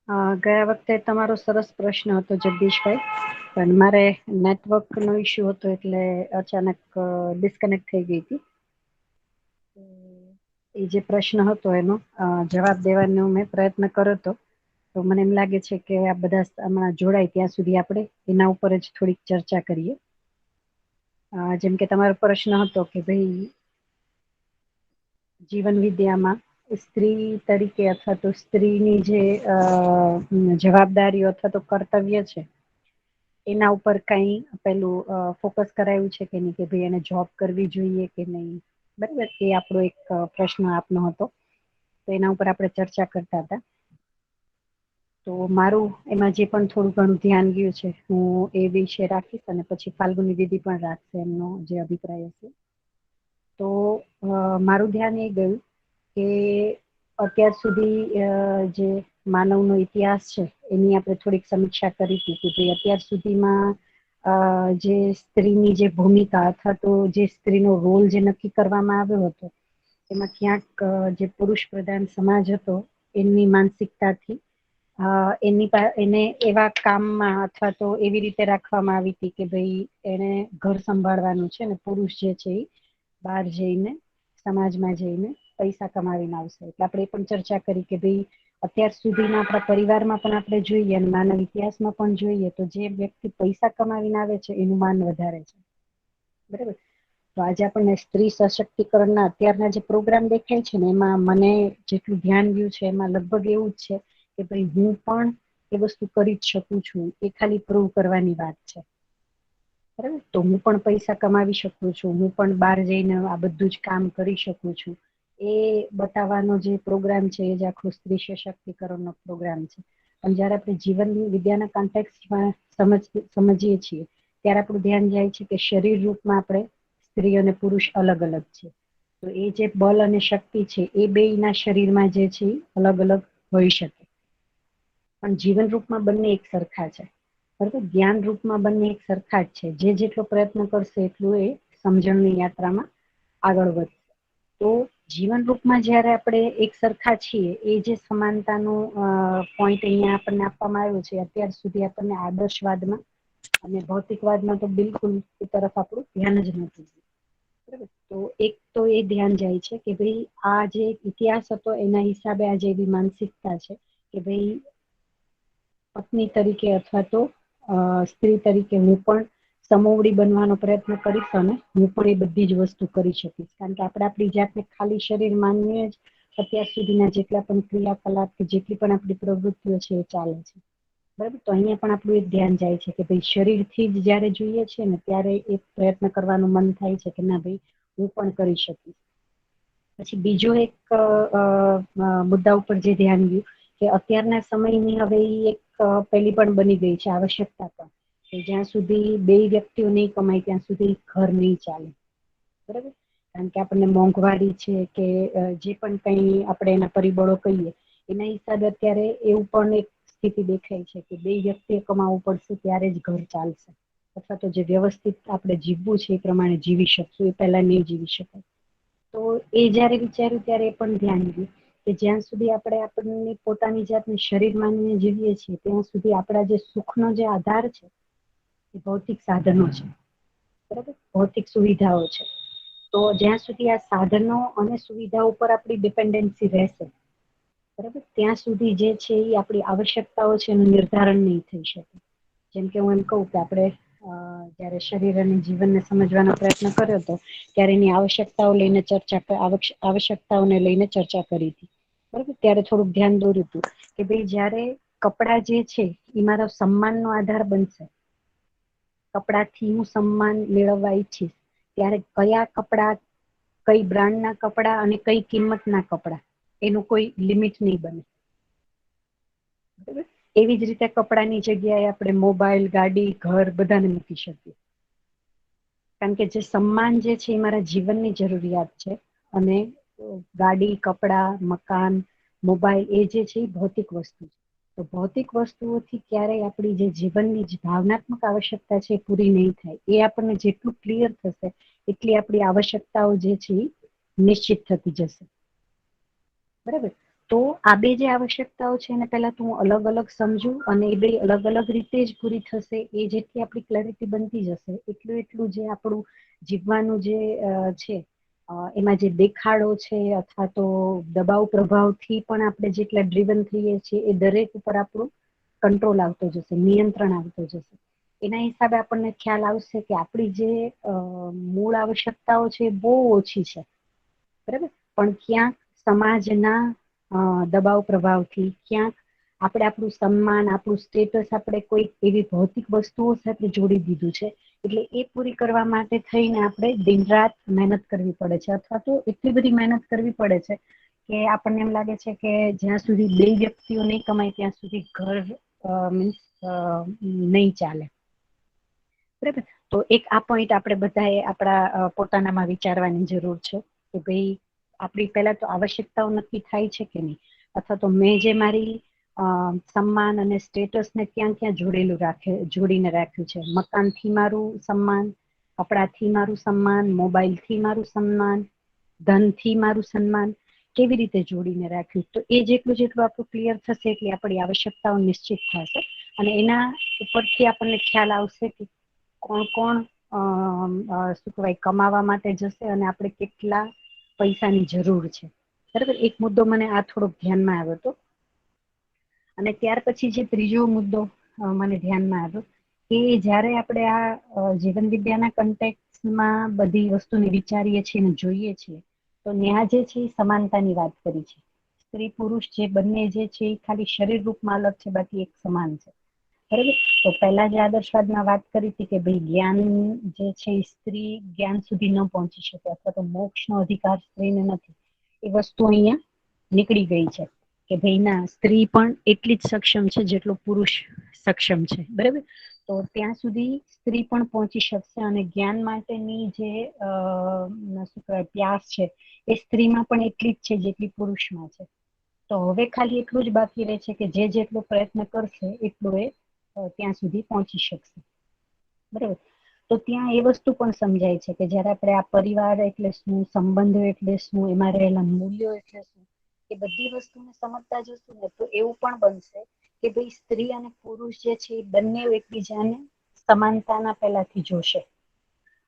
ગયા વખતે તમારો સરસ પ્રશ્ન હતો જગદીશભાઈ, પણ મારે નેટવર્કનો ઇશ્યુ હતો એટલે અચાનક ડિસ્કનેક્ટ થઈ ગઈ હતી. એ જે પ્રશ્ન હતો એનો જવાબ દેવાનો મેં પ્રયત્ન કર્યો હતો. તો મને એમ લાગે છે કે આ બધા હમણાં જોડાય ત્યાં સુધી આપણે એના ઉપર જ થોડીક ચર્ચા કરીએ. જેમ કે તમારો પ્રશ્ન હતો કે ભાઈ જીવન વિદ્યામાં સ્ત્રી તરીકે અથવા તો સ્ત્રીની જે જવાબદારીઓ અથવા તો કર્તવ્ય છે એના ઉપર કઈ પેલું ફોકસ કરાયું છે કે નહીં, કે ભાઈ એને જોબ કરવી જોઈએ કે નહીં, બરાબર. એ આપણો એક પ્રશ્ન આપનો હતો, તો એના ઉપર આપણે ચર્ચા કરતા હતા. તો મારું એમાં જે પણ થોડું ઘણું ધ્યાન ગયું છે હું એ વિશે રાખીશ, અને પછી ફાલ્ગુની દીદી પણ રાખશે એમનો જે અભિપ્રાય હશે. તો મારું ધ્યાન એ ગયું કે અત્યાર સુધી જે માનવનો ઇતિહાસ છે એની આપણે થોડીક સમીક્ષા કરી હતી કે ભાઈ અત્યાર સુધીમાં જે સ્ત્રીની જે ભૂમિકા અથવા તો જે સ્ત્રીનો રોલ જે નક્કી કરવામાં આવ્યો હતો એમાં ક્યાંક જે પુરુષ પ્રધાન સમાજ હતો એની માનસિકતાથી એને એવા કામમાં અથવા તો એવી રીતે રાખવામાં આવી હતી કે ભાઈ એને ઘર સંભાળવાનું છે ને પુરુષ જે છે એ બહાર જઈને સમાજમાં જઈને પૈસા કમાવીને આવશે. એટલે આપણે એ પણ ચર્ચા કરી કે ભાઈ અત્યાર સુધીના આપણા પરિવારમાં પણ આપણે જોઈએ અને માનવ ઇતિહાસમાં પણ જોઈએ તો જે વ્યક્તિ પૈસા કમાવીને આવે છે એનું માન વધારે છે, બરાબર. તો આજે આપણને સ્ત્રી સશક્તિકરણના અત્યારના જે પ્રોગ્રામ દેખાય છે ને એમાં મને જેટલું ધ્યાન ગયું છે એમાં લગભગ એવું જ છે કે ભાઈ હું પણ એ વસ્તુ કરી જ શકું છું, એ ખાલી પ્રૂવ કરવાની વાત છે, બરાબર. તો હું પણ પૈસા કમાવી શકું છું, હું પણ બહાર જઈને આ બધું જ કામ કરી શકું છું, એ બતાવવાનો જે પ્રોગ્રામ છે એ જ આખો સ્ત્રી સશક્તિકરણનો પ્રોગ્રામ છે. પણ જયારે આપણે જીવન વિદ્યાના કોન્ટેક્સમાં સમજીએ છીએ ત્યારે આપણું ધ્યાન જાય છે કે શરીર રૂપમાં આપણે સ્ત્રી અને પુરુષ અલગ અલગ છે. તો એ જે બલ અને શક્તિ છે એ બેયના શરીરમાં જે છે અલગ અલગ હોઈ શકે, પણ જીવન રૂપમાં બંને એક સરખા છે, બરાબર. જ્ઞાન રૂપમાં બંને એક સરખા જ છે. જે જેટલો પ્રયત્ન કરશે એટલું એ સમજણની યાત્રામાં આગળ વધશે. તો જીવન રૂપમાં જયારે આપણે એક સરખા છીએ એ જે સમાનતાનો પોઈન્ટ અહીંયા આપણને આપવામાં આવ્યો છે અત્યાર સુધી આપણને આદર્શવાદમાં અને ભૌતિકવાદમાં તો બિલકુલ એ તરફ આપણું ધ્યાન જ નથી, બરાબર. તો એક તો એ ધ્યાન જાય છે કે ભાઈ આ જે ઇતિહાસ હતો એના હિસાબે આજે એવી માનસિકતા છે કે ભાઈ પત્ની તરીકે અથવા તો સ્ત્રી તરીકે હું પણ સમોવડી બનવાનો પ્રયત્ન કરીશ અને હું પણ એ બધી જ વસ્તુ કરી શકીશ, કારણ કે આપણે આપણી જાતને ખાલી શરીર માનીએ જ અત્યાર સુધીના જેટલા પણ ક્રિયાકલાપ કે જેટલી પણ આપણી પ્રવૃત્તિઓ છે એ ચાલે છે, બરાબર. તો અહીંયા પણ આપણું એક ધ્યાન જાય છે કે ભાઈ શરીરથી જ જયારે જોઈએ છે ને ત્યારે એક પ્રયત્ન કરવાનું મન થાય છે કે ના ભાઈ હું પણ કરી શકીશ. પછી બીજો એક મુદ્દા ઉપર જે ધ્યાન ગયું કે અત્યારના સમયની હવે એક પેલી પણ બની ગઈ છે આવશ્યકતા પણ, કે જ્યાં સુધી બે વ્યક્તિઓ નહીં કમાય ત્યાં સુધી ઘર નહીં ચાલે, બરાબર. કારણ કે આપણને મોંઘવારી છે કે જે પણ કંઈ આપણે એના પરિબળો કહીએ એના હિસાબે અત્યારે એવું પણ એક સ્થિતિ દેખાય છે કે બે વ્યક્તિએ કમાવવું પડશે ત્યારે જ ઘર ચાલશે, અથવા તો જે વ્યવસ્થિત આપણે જીવવું છે એ પ્રમાણે જીવી શકશું, એ પહેલા નહીં જીવી શકાય. તો એ જયારે વિચાર્યું ત્યારે એ પણ ધ્યાન ગયું કે જ્યાં સુધી આપણે આપણની પોતાની જાતને શરીર માનીને જીવીએ છીએ ત્યાં સુધી આપણા જે સુખનો જે આધાર છે એ ભૌતિક સાધનો છે, બરાબર, ભૌતિક સુવિધાઓ છે. તો જ્યાં સુધી આ સાધનો અને સુવિધા ઉપર આપણી ડિપેન્ડન્સી રહેશે, બરાબર, ત્યાં સુધી જે છે એ આપણી આવશ્યકતાઓ છે એનું નિર્ધારણ નહીં થઈ શકે. જેમ કે હું એમ કહું કે આપણે જયારે શરીર અને જીવનને સમજવાનો પ્રયત્ન કર્યો હતો ત્યારે એની આવશ્યકતાઓને લઈને ચર્ચા કરી હતી, બરાબર. ત્યારે થોડુંક ધ્યાન દોર્યું હતું કે ભાઈ જયારે કપડા જે છે એ મારો સન્માનનો આધાર બનશે, કપડાથી હું સન્માન મેળવવા ઈચ્છીશ, ત્યારે કયા કપડા, કઈ બ્રાન્ડના કપડા અને કઈ કિંમતના કપડા એનું કોઈ લિમિટ નહીં બને, બરાબર. એવી જ રીતે કપડાની જગ્યાએ આપણે મોબાઈલ, ગાડી, ઘર બધાને મૂકી શકીએ, કારણ કે જે સન્માન જે છે એ મારા જીવનની જરૂરિયાત છે અને ગાડી, કપડા, મકાન, મોબાઈલ એ જે છે એ ભૌતિક વસ્તુ છે. તો ભૌતિક વસ્તુઓથી ક્યારેય આપણી જે જીવનની જે ભાવનાત્મક આવશ્યકતા છે એ પૂરી નહીં થાય. એ આપણને જેટલું ક્લિયર થશે એટલી આપણી આવશ્યકતાઓ જે છે એ નિશ્ચિત થતી જશે, બરાબર. તો આ બે જે આવશ્યકતાઓ છે એને પહેલા તું અલગ અલગ સમજુ, અને એ બે અલગ અલગ રીતે જ પૂરી થશે. એ જેટલી આપણી ક્લેરિટી બનતી જશે એટલું એટલું જે આપણું જીવવાનું જે છે એમાં જે દેખાડો છે અથવા તો દબાવ પ્રભાવથી પણ આપણે જેટલા ડ્રીવન થઈએ છીએ એ દરેક ઉપર આપણું કંટ્રોલ આવતો જશે, નિયંત્રણ આવતો જશે. એના હિસાબે આપણને ખ્યાલ આવશે કે આપણી જે મૂળ આવશ્યકતાઓ છે એ બહુ ઓછી છે, બરાબર, પણ ક્યાંક સમાજના દબાવ પ્રભાવથી, ક્યાંક આપણે આપણું સન્માન, આપણું સ્ટેટસ આપણે કોઈ એવી ભૌતિક વસ્તુઓ સાથે જોડી દીધું છે. એટલે એ પૂરી કરવા માટે થઈને આપણે દિન રાત મહેનત કરવી પડે છે, અથવા તો એટલી બધી મહેનત કરવી પડે છે કે આપણને એમ લાગે છે કે જ્યાં સુધી બે વ્યક્તિઓ નહીં કમાય ત્યાં સુધી ઘર મીન્સ નહીં ચાલે, બરાબર. તો એક આ પોઈન્ટ આપણે બધાએ આપણા પોતાનામાં વિચારવાની જરૂર છે કે ભાઈ આપણી પહેલા તો આવશ્યકતાઓ નક્કી થાય છે કે નહીં, અથવા તો મેં જે મારી સન્માન અને સ્ટેટસને ક્યાં ક્યાં જોડીને રાખ્યું છે. મકાનથી મારું સન્માન, કપડાથી મારું સન્માન, મોબાઈલથી મારું સન્માન, ધનથી મારું સન્માન કેવી રીતે જોડીને રાખ્યું. તો એ જેટલું જેટલું આપણું ક્લિયર થશે એટલી આપણી આવશ્યકતાઓ નિશ્ચિત થશે, અને એના ઉપરથી આપણને ખ્યાલ આવશે કે કોણ કોણ શું કહેવાય કમાવા માટે જશે અને આપણે કેટલા પૈસાની જરૂર છે, બરાબર. એક મુદ્દો મને આ થોડોક ધ્યાનમાં આવ્યો હતો. અને ત્યાર પછી જે ત્રીજો મુદ્દો મને ધ્યાનમાં આવ્યો કે જ્યારે આપણે આ જીવન વિદ્યાના કન્ટેક્સમાં બધી વસ્તુને વિચારીએ છીએ અને જોઈએ છીએ તો ન્યા જે છે એ સમાનતાની વાત કરી છે. સ્ત્રી પુરુષ જે બંને જે છે એ ખાલી શરીર રૂપમાં અલગ છે, બાકી એક સમાન છે, બરાબર. તો પહેલા જે આદર્શવાદમાં વાત કરી હતી કે ભાઈ જ્ઞાન જે છે એ સ્ત્રી જ્ઞાન સુધી ન પહોંચી શકે, અથવા તો મોક્ષનો અધિકાર સ્ત્રીને નથી, એ વસ્તુ અહીંયા નીકળી ગઈ છે કે ભાઈ ના, સ્ત્રી પણ એટલી જ સક્ષમ છે જેટલો પુરુષ સક્ષમ છે, બરાબર. તો ત્યાં સુધી સ્ત્રી પણ પહોંચી શકશે, અને જ્ઞાન માટેની જે શું કહેવાય પ્યાસ છે એ સ્ત્રીમાં પણ એટલી જ છે જેટલી પુરુષમાં છે. તો હવે ખાલી એટલું જ બાકી રહે છે કે જે જેટલો પ્રયત્ન કરશે એટલું એ ત્યાં સુધી પહોંચી શકશે, બરાબર. તો ત્યાં એ વસ્તુ પણ સમજાય છે કે જયારે આપણે આ પરિવાર એટલે શું, સંબંધો એટલે શું, એમાં રહેલા મૂલ્યો એટલે શું, એ બધી વસ્તુને સમજતા જશું ને તો એવું પણ બનશે કે ભાઈ સ્ત્રી અને પુરુષ જે છે એ બંને એકબીજાને સમાનતાના પહેલાથી જોશે,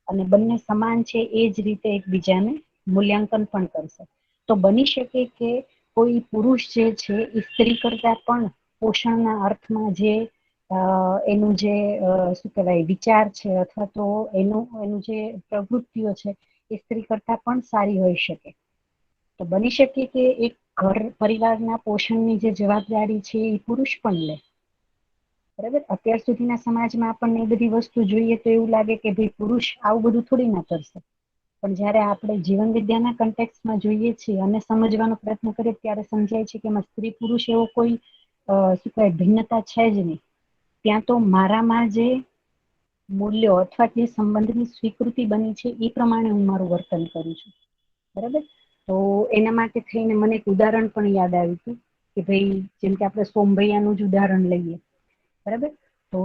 અને બંને સમાન છે એ જ રીતે એકબીજાને મૂલ્યાંકન પણ કરશે. તો બની શકે કે કોઈ પુરુષ જે છે એ સ્ત્રી કરતા પણ પોષણના અર્થમાં જે એનું જે શું કહેવાય વિચાર છે, અથવા તો એનું જે પ્રવૃત્તિઓ છે એ સ્ત્રી કરતા પણ સારી હોઈ શકે. તો બની શકે કે એક ઘર પરિવારના પોષણની જે જવાબદારી છે એ પુરુષ પણ લે, બરાબર. અત્યાર સુધીના સમાજમાં આપણને એ બધી વસ્તુ જોઈએ તો એવું લાગે કે ભાઈ પુરુષ આવું બધું થોડી ના કરશે, પણ જયારે આપણે જીવન વિદ્યાના કન્ટેક્સમાં જોઈએ છીએ અને સમજવાનો પ્રયત્ન કરીએ ત્યારે સમજાય છે કે એમાં સ્ત્રી પુરુષ એવો કોઈ શું કહેવાય ભિન્નતા છે જ નહીં. ત્યાં તો મારામાં જે મૂલ્યો અથવા જે સંબંધની સ્વીકૃતિ બની છે એ પ્રમાણે હું મારું વર્તન કરું છું, બરાબર. તો એના માટે થઈને મને એક ઉદાહરણ પણ યાદ આવ્યું હતું કે ભાઈ જેમ કે આપણે સોમભૈયાનું જ ઉદાહરણ લઈએ, બરાબર. તો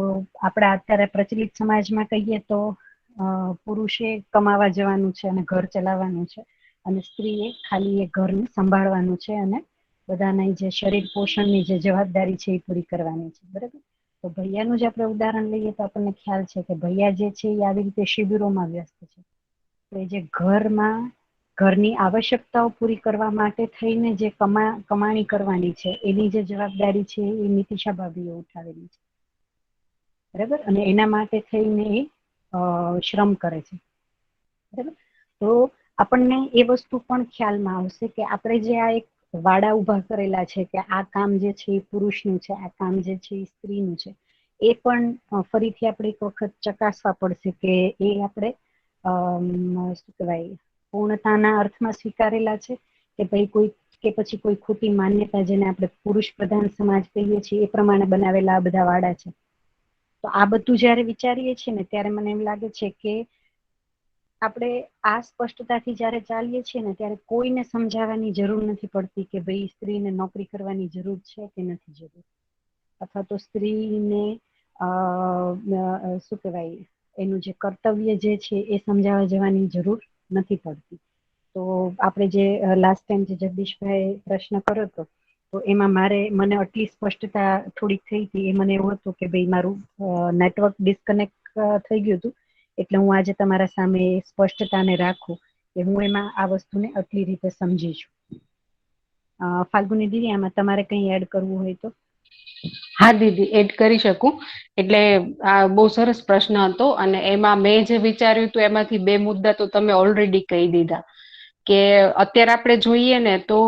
આપણા અત્યારે પ્રચલિત સમાજમાં કહીએ તો પુરુષે કમાવા જવાનું છે અને ઘર ચલાવવાનું છે, અને સ્ત્રીએ ખાલી એ ઘરને સંભાળવાનું છે અને બધાના જે શરીર પોષણની જે જવાબદારી છે એ પૂરી કરવાની છે, બરાબર. તો ભૈયાનું જ આપણે ઉદાહરણ લઈએ તો આપણને ખ્યાલ છે કે ભૈયા જે છે એ આવી રીતે શિબિરોમાં વ્યસ્ત છે. તો જે ઘરની આવશ્યકતાઓ પૂરી કરવા માટે થઈને જે કમાણી કરવાની છે એની જે જવાબદારી છે એ નીતિશા ભાભીએ ઉઠાવેલી છે, બરાબર. અને એના માટે થઈને એ શ્રમ કરે છે, બરાબર. તો આપણને એ વસ્તુ પણ ખ્યાલમાં આવશે કે આપણે જે આ એક વાડા ઉભા કરેલા છે કે આ કામ જે છે એ પુરુષનું છે, આ કામ જે છે એ સ્ત્રીનું છે, એ પણ ફરીથી આપણે એક વખત ચકાસવા પડશે કે એ આપણે શું કહેવાય પૂર્ણતાના અર્થમાં સ્વીકારેલા છે કે ભાઈ કોઈ કે પછી કોઈ ખોટી માન્યતા જેને આપણે પુરુષ પ્રધાન સમાજ કહીએ છીએ એ પ્રમાણે બનાવેલા આ બધા વાડા છે. તો આ બધું જયારે વિચારીએ છીએ ને ત્યારે મને એમ લાગે છે કે આપણે આ સ્પષ્ટતાથી જયારે ચાલીએ છીએ ને ત્યારે કોઈને સમજાવવાની જરૂર નથી પડતી કે ભાઈ સ્ત્રીને નોકરી કરવાની જરૂર છે કે નથી જરૂર, અથવા તો સ્ત્રીને શું કહેવાય એનું જે કર્તવ્ય જે છે એ સમજાવવા જવાની જરૂર નથી પડતી. તો આપણે જે લાસ્ટ ટાઈમ જે જગદીશભાઈ પ્રશ્ન કર્યો હતો તો એમાં મને આટલી સ્પષ્ટતા થોડીક થઈ હતી. એ મને એવું હતું કે ભાઈ મારું નેટવર્ક ડિસ્કનેક્ટ થઈ ગયું હતું, એટલે હું આજે તમારા સામે સ્પષ્ટતાને રાખું કે હું એમાં આ વસ્તુને આટલી રીતે સમજી છું. ફાલ્ગુની દીદી, આમાં તમારે કંઈ એડ કરવું હોય તો? હા દીદી, એડ કરી શકું. એટલે આ બહુ સરસ પ્રશ્ન હતો, અને એમાં મેં જે વિચાર્યું હતું એમાંથી બે મુદ્દા તો તમે ઓલરેડી કહી દીધા. કે અત્યારે આપણે જોઈએ ને તો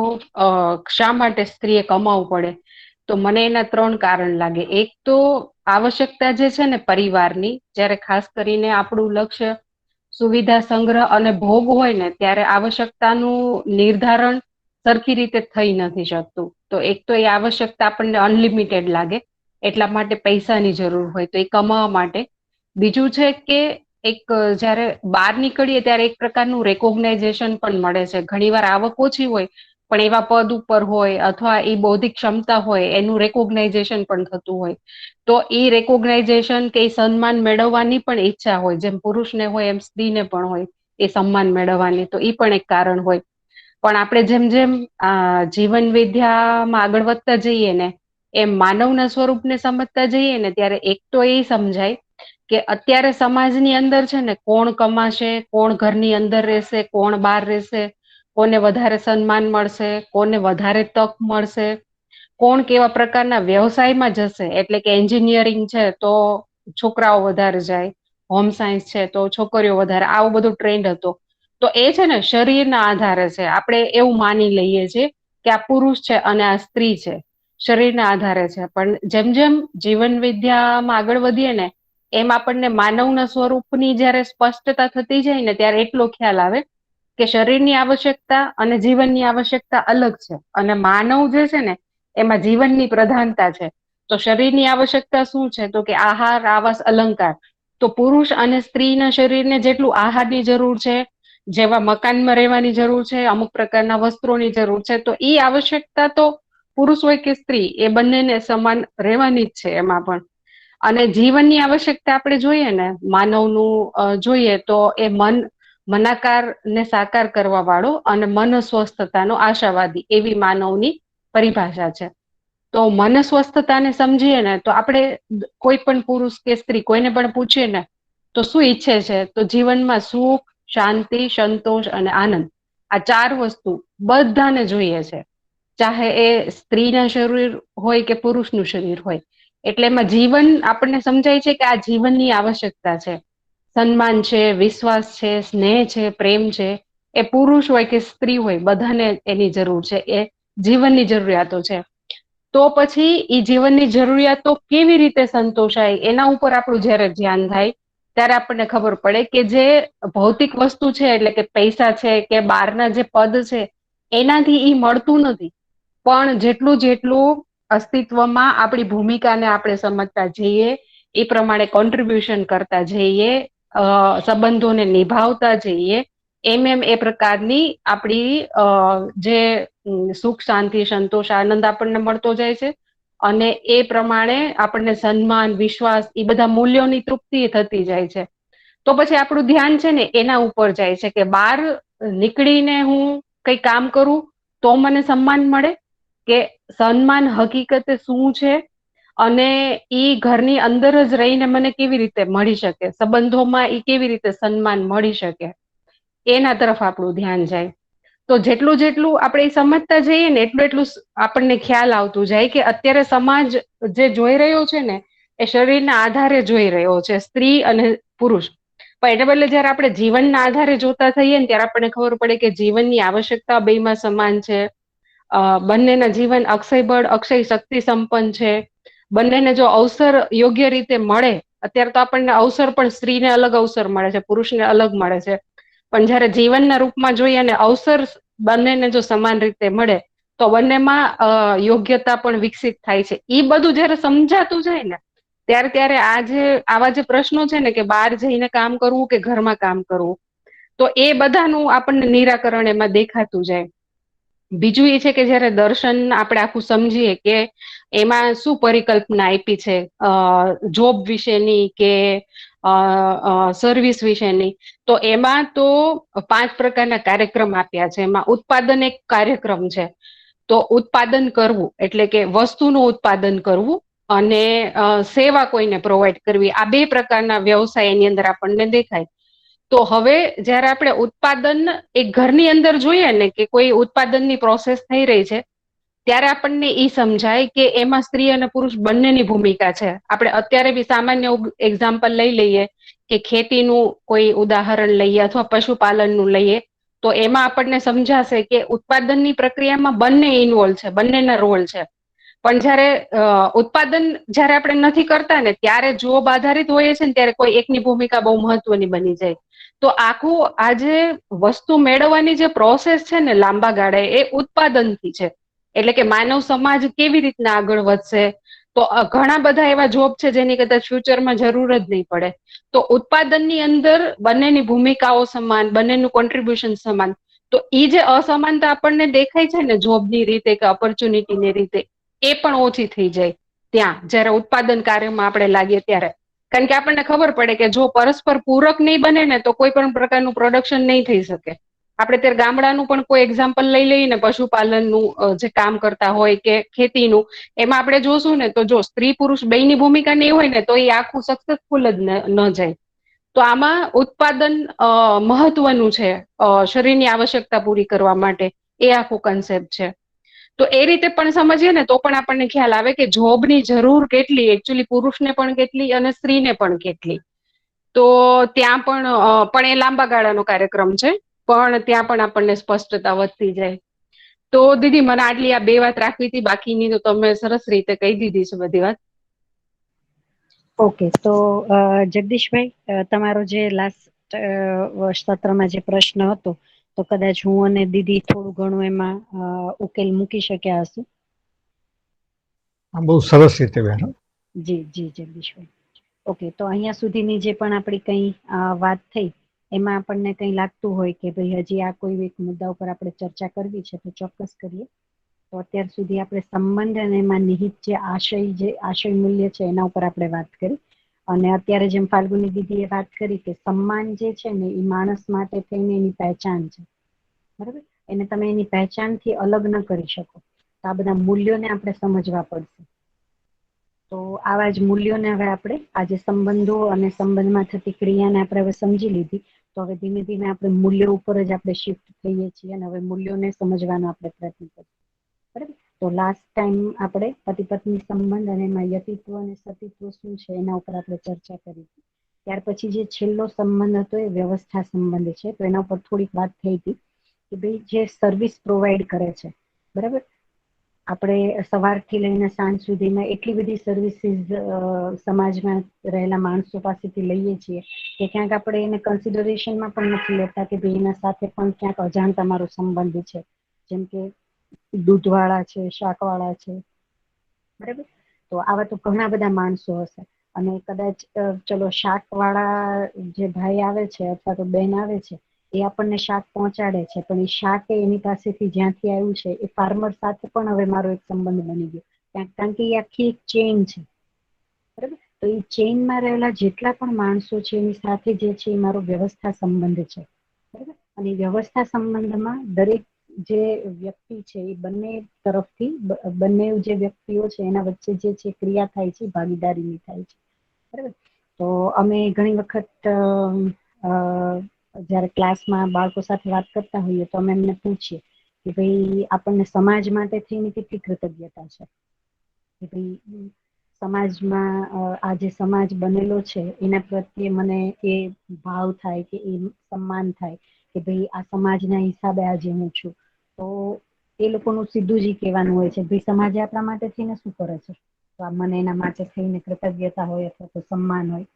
શા માટે સ્ત્રીએ કમાવવું પડે, તો મને એના ત્રણ કારણ લાગે. એક તો આવશ્યકતા જે છે ને પરિવારની, જ્યારે ખાસ કરીને આપણું લક્ષ્ય સુવિધા સંગ્રહ અને ભોગ હોય ને, ત્યારે આવશ્યકતાનું નિર્ધારણ સરખી રીતે થઈ નથી શકતું. તો એક તો એ આવશ્યકતા આપણને અનલિમિટેડ લાગે, એટલા માટે પૈસાની જરૂર હોય તો એ કમાવા માટે. બીજું છે કે એક જયારે બહાર નીકળીએ ત્યારે એક પ્રકારનું રેકોગ્નાઇઝેશન પણ મળે છે. ઘણી વાર આવક ઓછી હોય પણ એવા પદ ઉપર હોય અથવા એ બૌદ્ધિક ક્ષમતા હોય, એનું રેકોગ્નાઇઝેશન પણ થતું હોય. તો એ રેકોગ્નાઇઝેશન કે સન્માન મેળવવાની પણ ઈચ્છા હોય, જેમ પુરુષને હોય એમ સ્ત્રીને પણ હોય એ સન્માન મેળવવાની. તો એ પણ એક કારણ હોય. પણ આપણે જેમ જેમ જીવન વિદ્યામાં આગળ વધતા જઈએ ને, એમ માનવના સ્વરૂપને સમજતા જઈએ ને, ત્યારે એક તો એ સમજાય કે અત્યારે સમાજની અંદર છે ને, કોણ કમાશે, કોણ ઘરની અંદર રહેશે, કોણ બહાર રહેશે, કોને વધારે સન્માન મળશે, કોને વધારે તક મળશે, કોણ કેવા પ્રકારના વ્યવસાયમાં જશે. એટલે કે એન્જિનિયરિંગ છે તો છોકરાઓ વધારે જાય, હોમ સાયન્સ છે તો છોકરીઓ વધારે, આવો બધો ટ્રેન્ડ હતો. તો એ છે ને શરીરના આધારે છે. આપણે એવું માની લઈએ છીએ કે આ પુરુષ છે અને આ સ્ત્રી છે, શરીરના આધારે છે. પણ જેમ જેમ જીવન વિદ્યામાં આગળ વધીએ ને, એમ આપણને માનવના સ્વરૂપની જયારે સ્પષ્ટતા થતી જાય ને, ત્યારે એટલો ખ્યાલ આવે કે શરીરની આવશ્યકતા અને જીવનની આવશ્યકતા અલગ છે. અને માનવ જે છે ને, એમાં જીવનની પ્રધાનતા છે. તો શરીરની આવશ્યકતા શું છે? તો કે આહાર, આવાસ, અલંકાર. તો પુરુષ અને સ્ત્રીના શરીરને જેટલું આહારની જરૂર છે, જેવા મકાનમાં રહેવાની જરૂર છે, અમુક પ્રકારના વસ્ત્રોની જરૂર છે, તો એ આવશ્યકતા તો પુરુષ હોય કે સ્ત્રી, એ બંનેને સમાન રહેવાની જ છે એમાં પણ. અને જીવનની આવશ્યકતા આપણે જોઈએ ને, માનવનું જોઈએ તો એ મનાકાર ને સાકાર કરવા વાળો અને મન સ્વસ્થતાનો આશાવાદી, એવી માનવની પરિભાષા છે. તો મન સ્વસ્થતાને સમજીએ ને, તો આપણે કોઈ પણ પુરુષ કે સ્ત્રી કોઈને પણ પૂછીએ ને, તો શું ઈચ્છે છે? તો જીવનમાં સુખ, શાંતિ, સંતોષ અને આનંદ, આ ચાર વસ્તુ બધાને જોઈએ છે. ચાહે એ સ્ત્રીના શરીર હોય કે પુરુષનું શરીર હોય. એટલે એમાં જીવન આપણને સમજાય છે કે આ જીવનની આવશ્યકતા છે. સન્માન છે, વિશ્વાસ છે, સ્નેહ છે, પ્રેમ છે, એ પુરુષ હોય કે સ્ત્રી હોય, બધાને એની જરૂર છે. એ જીવનની જરૂરિયાતો છે. તો પછી એ જીવનની જરૂરિયાતો કેવી રીતે સંતોષાય, એના ઉપર આપણું જયારે ધ્યાન થાય, ત્યારે આપણને ખબર પડે કે જે ભૌતિક વસ્તુ છે, એટલે કે પૈસા છે કે બહારના જે પદ છે, એનાથી ઈ મળતું નથી. પણ જેટલું જેટલું અસ્તિત્વમાં આપણી ભૂમિકાને આપણે સમજતા જઈએ, એ પ્રમાણે કોન્ટ્રીબ્યુશન કરતા જઈએ, સંબંધોને નિભાવતા જઈએ, એમ એમ એ પ્રકારની આપણી જે સુખ, શાંતિ, સંતોષ, આનંદ આપણને મળતો જાય છે. અને એ પ્રમાણે આપણને સન્માન, વિશ્વાસ, એ બધા મૂલ્યોની તૃપ્તિ થતી જાય છે. તો પછી આપણું ધ્યાન છે ને એના ઉપર જાય છે કે બહાર નીકળીને હું કઈ કામ કરું તો મને સન્માન મળે, કે સન્માન હકીકતે શું છે, અને ઈ ઘરની અંદર જ રહીને મને કેવી રીતે મળી શકે, સંબંધોમાં ઈ કેવી રીતે સન્માન મળી શકે, એના તરફ આપણું ધ્યાન જાય. તો જેટલું જેટલું આપણે સમજતા જઈએ ને, એટલું એટલું આપણને ખ્યાલ આવતું જાય કે અત્યારે સમાજ જે જોઈ રહ્યો છે ને, એ શરીરના આધારે જોઈ રહ્યો છે, સ્ત્રી અને પુરુષ. પણ એટલે બદલે જયારે આપણે જીવનના આધારે જોતા થઈએ ને, ત્યારે આપણને ખબર પડે કે જીવનની આવશ્યકતા બેમાં સમાન છે. બંનેના જીવન અક્ષય બળ, અક્ષય શક્તિ સંપન્ન છે. બંનેને જો અવસર યોગ્ય રીતે મળે, અત્યારે તો આપણને અવસર પણ સ્ત્રીને અલગ અવસર મળે છે, પુરુષને અલગ મળે છે. પણ જયારે જીવનના રૂપમાં જોઈએ અને અવસર બંનેને જો સમાન રીતે મળે, તો બંનેમાં યોગ્યતા પણ વિકસિત થાય છે. ઈ બધું જયારે સમજાતું જાય ને, ત્યારે ત્યારે આવા જે પ્રશ્નો છે ને, કે બહાર જઈને કામ કરવું કે ઘરમાં કામ કરવું, તો એ બધાનું આપણને નિરાકરણ એમાં દેખાતું જાય. બીજું એ છે કે જયારે દર્શન આપણે આખું સમજીએ કે એમાં શું પરિકલ્પના આપી છે, જોબ વિશેની કે સર્વિસ વિશેની, તો એમાં તો 5 પ્રકારના કાર્યક્રમ આપ્યા છે. એમાં ઉત્પાદન એક કાર્યક્રમ છે. તો ઉત્પાદન કરવું એટલે કે વસ્તુનું ઉત્પાદન કરવું અને સેવા કોઈને પ્રોવાઈડ કરવી, આ બે પ્રકારના વ્યવસાય એની અંદર આપણને દેખાય. તો હવે જયારે આપણે ઉત્પાદન એક ઘરની અંદર જોઈએ ને કે કોઈ ઉત્પાદનની પ્રોસેસ થઈ રહી છે, ત્યારે આપણને ઈ સમજાય કે એમાં સ્ત્રી અને પુરુષ બંનેની ભૂમિકા છે. આપણે અત્યારે બી સામાન્ય એક્ઝામ્પલ લઈ લઈએ કે ખેતીનું કોઈ ઉદાહરણ લઈએ અથવા પશુપાલનનું લઈએ, તો એમાં આપણને સમજાશે કે ઉત્પાદનની પ્રક્રિયામાં બંને ઇન્વોલ્વ છે, બંનેના રોલ છે. પણ જયારે ઉત્પાદન જયારે આપણે નથી કરતા ને ત્યારે જોબ આધારિત હોઈએ છે ને ત્યારે કોઈ એકની ભૂમિકા બહુ મહત્વની બની જાય. તો આખું આજે વસ્તુ મેળવવાની જે પ્રોસેસ છે ને લાંબા ગાળે એ ઉત્પાદનથી છે. એટલે કે માનવ સમાજ કેવી રીતના આગળ વધશે, તો ઘણા બધા એવા જોબ છે જેની કદાચ ફ્યુચરમાં જરૂર જ નહીં પડે. તો ઉત્પાદનની અંદર બંનેની ભૂમિકાઓ સમાન, બંનેનું કોન્ટ્રીબ્યુશન સમાન. તો ઈ જે અસમાનતા આપણને દેખાય છે ને જોબની રીતે કે ઓપોર્ચ્યુનિટીની રીતે, એ પણ ઓછી થઈ જાય ત્યાં જયારે ઉત્પાદન કાર્યમાં આપણે લાગીએ ત્યારે. કારણ કે આપણને ખબર પડે કે જો પરસ્પર પૂરક નહીં બને ને તો કોઈ પણ પ્રકારનું પ્રોડક્શન નહીં થઈ શકે. આપણે ત્યારે ગામડાનું પણ કોઈ એક્ઝામ્પલ લઈ લઈએ ને, પશુપાલનનું જે કામ કરતા હોય કે ખેતીનું, એમાં આપણે જોશું ને તો જો સ્ત્રી પુરુષ બેયની ભૂમિકા નહીં હોય ને તો એ આખું સક્સેસફુલ જ ન જાય. તો આમાં ઉત્પાદન મહત્વનું છે શરીરની આવશ્યકતા પૂરી કરવા માટે, એ આખું કન્સેપ્ટ છે. તો એ રીતે પણ સમજીએ ને તો પણ આપણને ખ્યાલ આવે કે જોબની જરૂર કેટલી, એકચ્યુઅલી પુરુષને પણ કેટલી અને સ્ત્રીને પણ કેટલી. તો ત્યાં પણ એ લાંબા ગાળાનો કાર્યક્રમ છે, પણ ત્યાં પણ આપણને સ્પષ્ટતા વધતી જાય. તો દીદી મને આટલી આ બે વાત રાખવી હતી, બાકીની તો તમે સરસ રીતે કહી દીધી છે બધી વાત. ઓકે, તો જગદીશભાઈ, તમારો જે લાસ્ટ સત્રમાં જે પ્રશ્ન હતો, તો કદાચ હું અને દીદી થોડું ઘણું એમાં ઉકેલ મૂકી શક્યા હશું. બહુ સરસ રીતે બેન. જી જી જગદીશભાઈ. ઓકે, તો અહીંયા સુધીની જે પણ આપણી કંઈ વાત થઈ એમાં આપણને કંઈ લાગતું હોય કે ભાઈ હજી આ કોઈ એક મુદ્દા ઉપર આપણે ચર્ચા કરવી છે તો ચોક્કસ કરીએ. તો અત્યાર સુધી આપણે સંબંધ અને એમાં નિહિત જે આશય મૂલ્ય છે એના ઉપર આપણે વાત કરી. અને અત્યારે જેમ ફાલ્ગુની દીદીએ વાત કરી કે સન્માન જે છે ને એ માણસ માટે થઈને એની પહેચાન છે, બરાબર. એને તમે એની પહેચાનથી અલગ ન કરી શકો. તો આ બધા મૂલ્યોને આપણે સમજવા પડશે. તો આવા જ મૂલ્યોને હવે આપણે આજે સંબંધો અને સંબંધમાં થતી ક્રિયાને આપણે હવે સમજી લીધી. તો હવે ધીમે ધીમે આપણે મૂલ્યો ઉપર જ આપણે શિફ્ટ થઈએ છીએ અને હવે મૂલ્યોને સમજવાનો આપણે પ્રયત્ન કરીએ, બરાબર. તો લાસ્ટ ટાઈમ આપણે પતિ પત્ની સંબંધ અને એમાં યતિત્વ અને સતીત્વ શું છે એના ઉપર આપણે ચર્ચા કરી હતી. ત્યાર પછી જે છેલ્લો સંબંધ હતો એ વ્યવસ્થા સંબંધ છે. તો એના ઉપર થોડીક વાત થઈ હતી કે ભાઈ જે સર્વિસ પ્રોવાઈડ કરે છે, બરાબર. આપણે સવારથી લઈને સાંજ સુધીમાં એટલી બધી સર્વિસીસ સમાજમાં રહેલા માણસો પાસેથી લઈએ છીએ કે ક્યાંક આપણે એને કન્સિડરેશનમાં પણ નથી લેતા કે ભાઈ એના સાથે પણ ક્યાંક અજાણ તમારો સંબંધ છે. જેમ કે દૂધવાળા છે, શાકવાળા છે, બરાબર. તો આવા તો ઘણા બધા માણસો હશે. અને કદાચ ચલો શાકવાળા જે ભાઈ આવે છે અથવા તો બેન આવે છે, એ આપણને શાક પહોંચાડે છે, પણ એ શાક એની પાસેથી જ્યાંથી આવ્યું છે એ ફાર્મર સાથે પણ હવે મારો એક સંબંધ બની ગયો, કારણ કે એ આખી એક ચેઇન છે, બરાબર. તો એ ચેઇનમાં રહેલા જેટલા પણ માણસો છે એની સાથે જે છે એ મારો વ્યવસ્થા સંબંધ છે, બરાબર. અને વ્યવસ્થા સંબંધમાં દરેક જે વ્યક્તિ છે એ બંને તરફથી, બંને જે વ્યક્તિઓ છે એના વચ્ચે જે છે ક્રિયા થાય છે ભાગીદારીની થાય છે, બરાબર. તો અમે ઘણી વખત જ્યારે ક્લાસમાં બાળકો સાથે વાત કરતા હોઈએ તો અમે એમને પૂછીએ કે ભાઈ આપણને સમાજ માટે થઈને કેટલી કૃતજ્ઞતા છે, કે ભાઈ સમાજમાં આ જે સમાજ બનેલો છે એના પ્રત્યે મને એ ભાવ થાય કે એ સન્માન થાય કે ભાઈ આ સમાજના હિસાબે આજે હું છું. તો એ લોકોનું સીધું જ કહેવાનું હોય છે ભાઈ સમાજે આપણા માટે થઈને શું કરે છે, તો આ મને એના માટે થઈને કૃતજ્ઞતા હોય અથવા તો સન્માન હોય,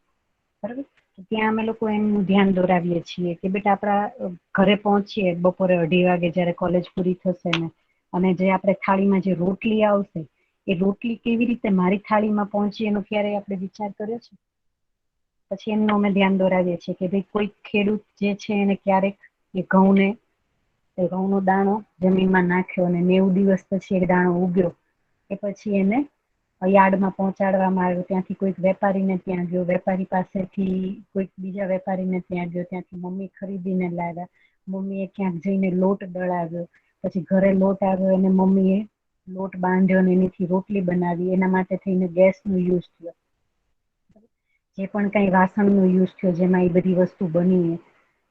બરાબર. ત્યાં અમે લોકો એમનું ધ્યાન દોરાવીએ છીએ કે બેટા આપણા ઘરે પહોંચીએ બપોરે 2:30 વાગે જ્યારે કોલેજ પૂરી થશે ને, અને જે આપણે થાળીમાં જે રોટલી આવશે એ રોટલી કેવી રીતે મારી થાળીમાં પહોંચી એનો ક્યારેય આપણે વિચાર કર્યો છે? પછી એમનું અમે ધ્યાન દોરાવીએ છીએ કે ભાઈ કોઈ ખેડૂત જે છે એને ક્યારેક એ ઘઉંનો દાણો જમીનમાં નાખ્યો અને 90 દિવસ પછી એક દાણો ઉગ્યો, એ પછી એને યાર્ડમાં પહોંચાડવામાં આવ્યો, ત્યાંથી કોઈક વેપારીને ત્યાં ગયો, વેપારી પાસેથી કોઈક બીજા વેપારીને ત્યાં ગયો, ત્યાંથી મમ્મી ખરીદીને લાવ્યા, મમ્મીએ ક્યાંક જઈને લોટ દળાવ્યો, પછી ઘરે લોટ આવ્યો અને મમ્મીએ લોટ બાંધ્યો અને એનીથી રોટલી બનાવી, એના માટે થઈને ગેસનો યુઝ થયો. જે પણ કઈ વાસણનો યુઝ થયો જેમાં એ બધી વસ્તુ બની,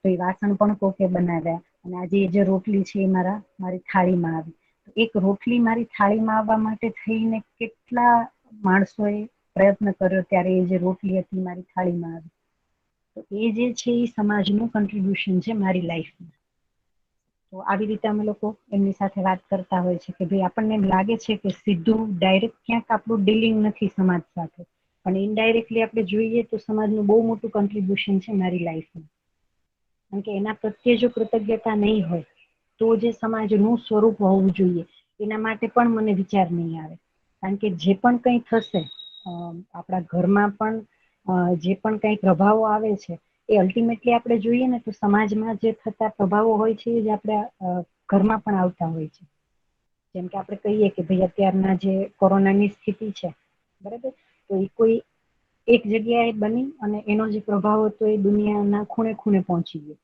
તો એ વાસણ પણ કોકે બનાવ્યા. અને આજે એ જે રોટલી છે એ મારી થાળીમાં આવી. એક રોટલી મારી થાળીમાં આવવા માટે થઈને કેટલા માણસોએ પ્રયત્ન કર્યો, ત્યારે એ જે રોટલી હતી મારી થાળીમાં આવી. તો એ જે છે એ સમાજનું કન્ટ્રીબ્યુશન છે મારી લાઈફમાં. તો આવી રીતે અમે લોકો એમની સાથે વાત કરતા હોય છે કે ભાઈ આપણને એમ લાગે છે કે સીધું ડાયરેક્ટ ક્યાંક આપણું ડીલિંગ નથી સમાજ સાથે, પણ ઇનડાયરેક્ટલી આપણે જોઈએ તો સમાજનું બહુ મોટું કન્ટ્રીબ્યુશન છે મારી લાઈફમાં. કારણ કે એના પ્રત્યે જો કૃતજ્ઞતા નહીં હોય તો જે સમાજનું સ્વરૂપ હોવું જોઈએ એના માટે પણ મને વિચાર નહીં આવે. કારણ કે જે પણ કંઈ થશે આપણા ઘરમાં પણ જે પણ કંઈ પ્રભાવો આવે છે એ અલ્ટિમેટલી આપણે જોઈએ ને તો સમાજમાં જે થતા પ્રભાવો હોય છે એ જ આપણા ઘરમાં પણ આવતા હોય છે. જેમ કે આપણે કહીએ કે ભાઈ અત્યારના જે કોરોનાની સ્થિતિ છે, બરાબર, તો એ કોઈ એક જગ્યાએ બની અને એનો જે પ્રભાવ હતો એ દુનિયાના ખૂણે ખૂણે પહોંચી ગયો.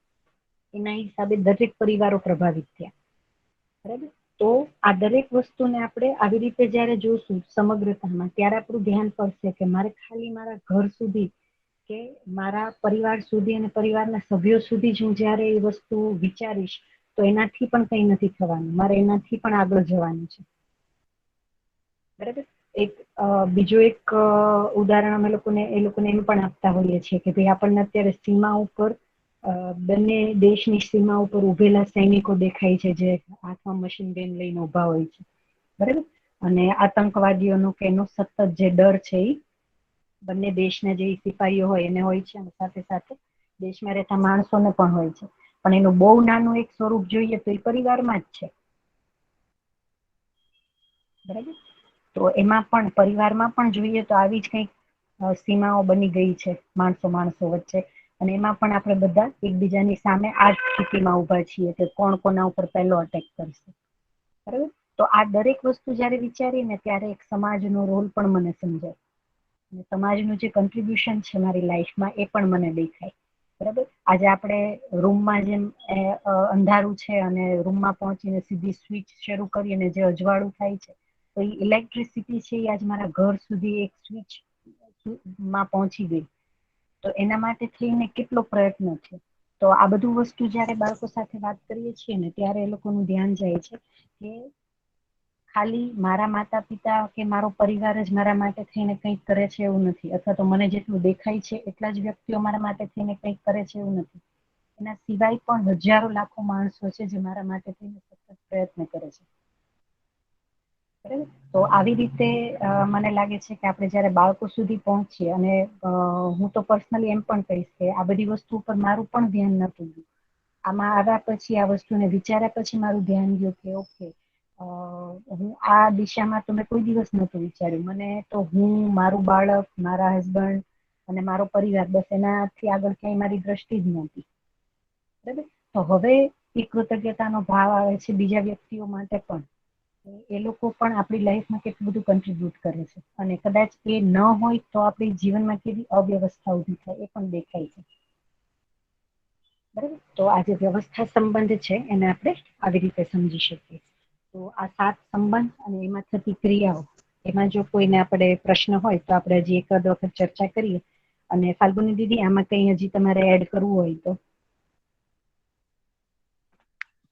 એના હિસાબે દરેક પરિવારો પ્રભાવિત થયા, બરાબર. તો આ દરેક વસ્તુને આપણે આવી રીતે જયારે જોશું સમગ્રતામાં, ત્યારે આપણું ધ્યાન પડશે કે મારે ખાલી મારા ઘર સુધી કે મારા પરિવાર સુધી અને પરિવારના સભ્યો સુધી જ હું જયારે એ વસ્તુ વિચારીશ તો એનાથી પણ કઈ નથી થવાનું, મારે એનાથી પણ આગળ જવાનું છે, બરાબર. બીજું એક ઉદાહરણ અમે લોકોને એમ પણ આપતા હોઈએ છીએ કે ભાઈ આપણને અત્યારે સીમા ઉપર બંને દેશની સીમા ઉપર ઉભેલા સૈનિકો દેખાય છે જે હાથમાં મશીન ગન લઈને ઉભા હોય છે, બરાબર. અને આતંકવાદીઓનો કે એનો સતત જે ડર છે એ બંને દેશના જે સિપાહીઓ હોય એને હોય છે, અને સાથે સાથે દેશમાં રહેતા માણસોને પણ હોય છે. પણ એનું બહુ નાનું એક સ્વરૂપ જોઈએ તો એ પરિવારમાં જ છે, બરાબર. તો એમાં પણ પરિવારમાં પણ જોઈએ તો આવી જ કંઈક સીમાઓ બની ગઈ છે માણસો વચ્ચે, અને એમાં પણ આપણે બધા એકબીજાની સામે આ જ સ્થિતિમાં ઉભા છીએ કે કોણ કોના ઉપર પહેલો અટેક કરશે, બરાબર. તો આ દરેક વસ્તુ જયારે વિચારીએ ને ત્યારે એક સમાજનો રોલ પણ મને સમજાય, અને સમાજનું જે કન્ટ્રીબ્યુશન છે મારી લાઈફમાં એ પણ મને દેખાય, બરાબર. આજે આપણે રૂમમાં જેમ અંધારું છે અને રૂમમાં પહોંચીને સીધી સ્વિચ શરૂ કરીને જે અજવાળું થાય છે, તો એ ઇલેક્ટ્રિસિટી છે એ આજ મારા ઘર સુધી એક સ્વિચ માં પહોંચી ગઈ. તો એના માટે થઈને કેટલો પ્રયત્ન છે. તો આ બધું વસ્તુ જયારે બાળકો સાથે વાત કરીએ છીએ ને ત્યારે એ લોકોનું ધ્યાન જાય છે કે ખાલી મારા માતા પિતા કે મારો પરિવાર જ મારા માટે થઈને કંઈક કરે છે એવું નથી, અથવા તો મને જેટલું દેખાય છે એટલા જ વ્યક્તિઓ મારા માટે થઈને કંઈક કરે છે એવું નથી. એના સિવાય પણ હજારો લાખો માણસો છે જે મારા માટે થઈને સતત પ્રયત્ન કરે છે, બરાબર. તો આવી રીતે મને લાગે છે કે આપણે જયારે બાળકો સુધી પહોંચીએ, અને હું તો પર્સનલી એમ પણ કહીશ કે આ બધી વસ્તુ ઉપર મારું પણ ધ્યાન નતું ગયું. આમાં આવ્યા પછી આ વસ્તુને વિચાર્યા પછી મારું ધ્યાન ગયું કે ઓકે, હું આ દિશામાં તો મેં કોઈ દિવસ નહોતું વિચાર્યું. મને તો હું, મારું બાળક, મારા હસબન્ડ અને મારો પરિવાર, બસ એનાથી આગળ ક્યાંય મારી દ્રષ્ટિ જ નહોતી, બરાબર. તો હવે એ કૃતજ્ઞતાનો ભાવ આવે છે બીજા વ્યક્તિઓ માટે પણ, એ લોકો પણ આપણી લાઈફમાં કેટલું બધું કન્ટ્રીબ્યુટ કરે છે, અને કદાચ એ ન હોય તો આપણી જીવનમાં કેવી અવ્યવસ્થા ઉભી થાય એ પણ દેખાય છે, બરાબર. તો આ જે વ્યવસ્થા સંબંધ છે એને આપણે આવી રીતે સમજી શકીએ. તો આ 7 સંબંધ અને એમાં થતી ક્રિયાઓ, એમાં જો કોઈને આપણે પ્રશ્ન હોય તો આપણે હજી એકાદ વખત ચર્ચા કરીએ. અને ફાલ્ગુની દીદી, આમાં કઈ હજી તમારે એડ કરવું હોય તો?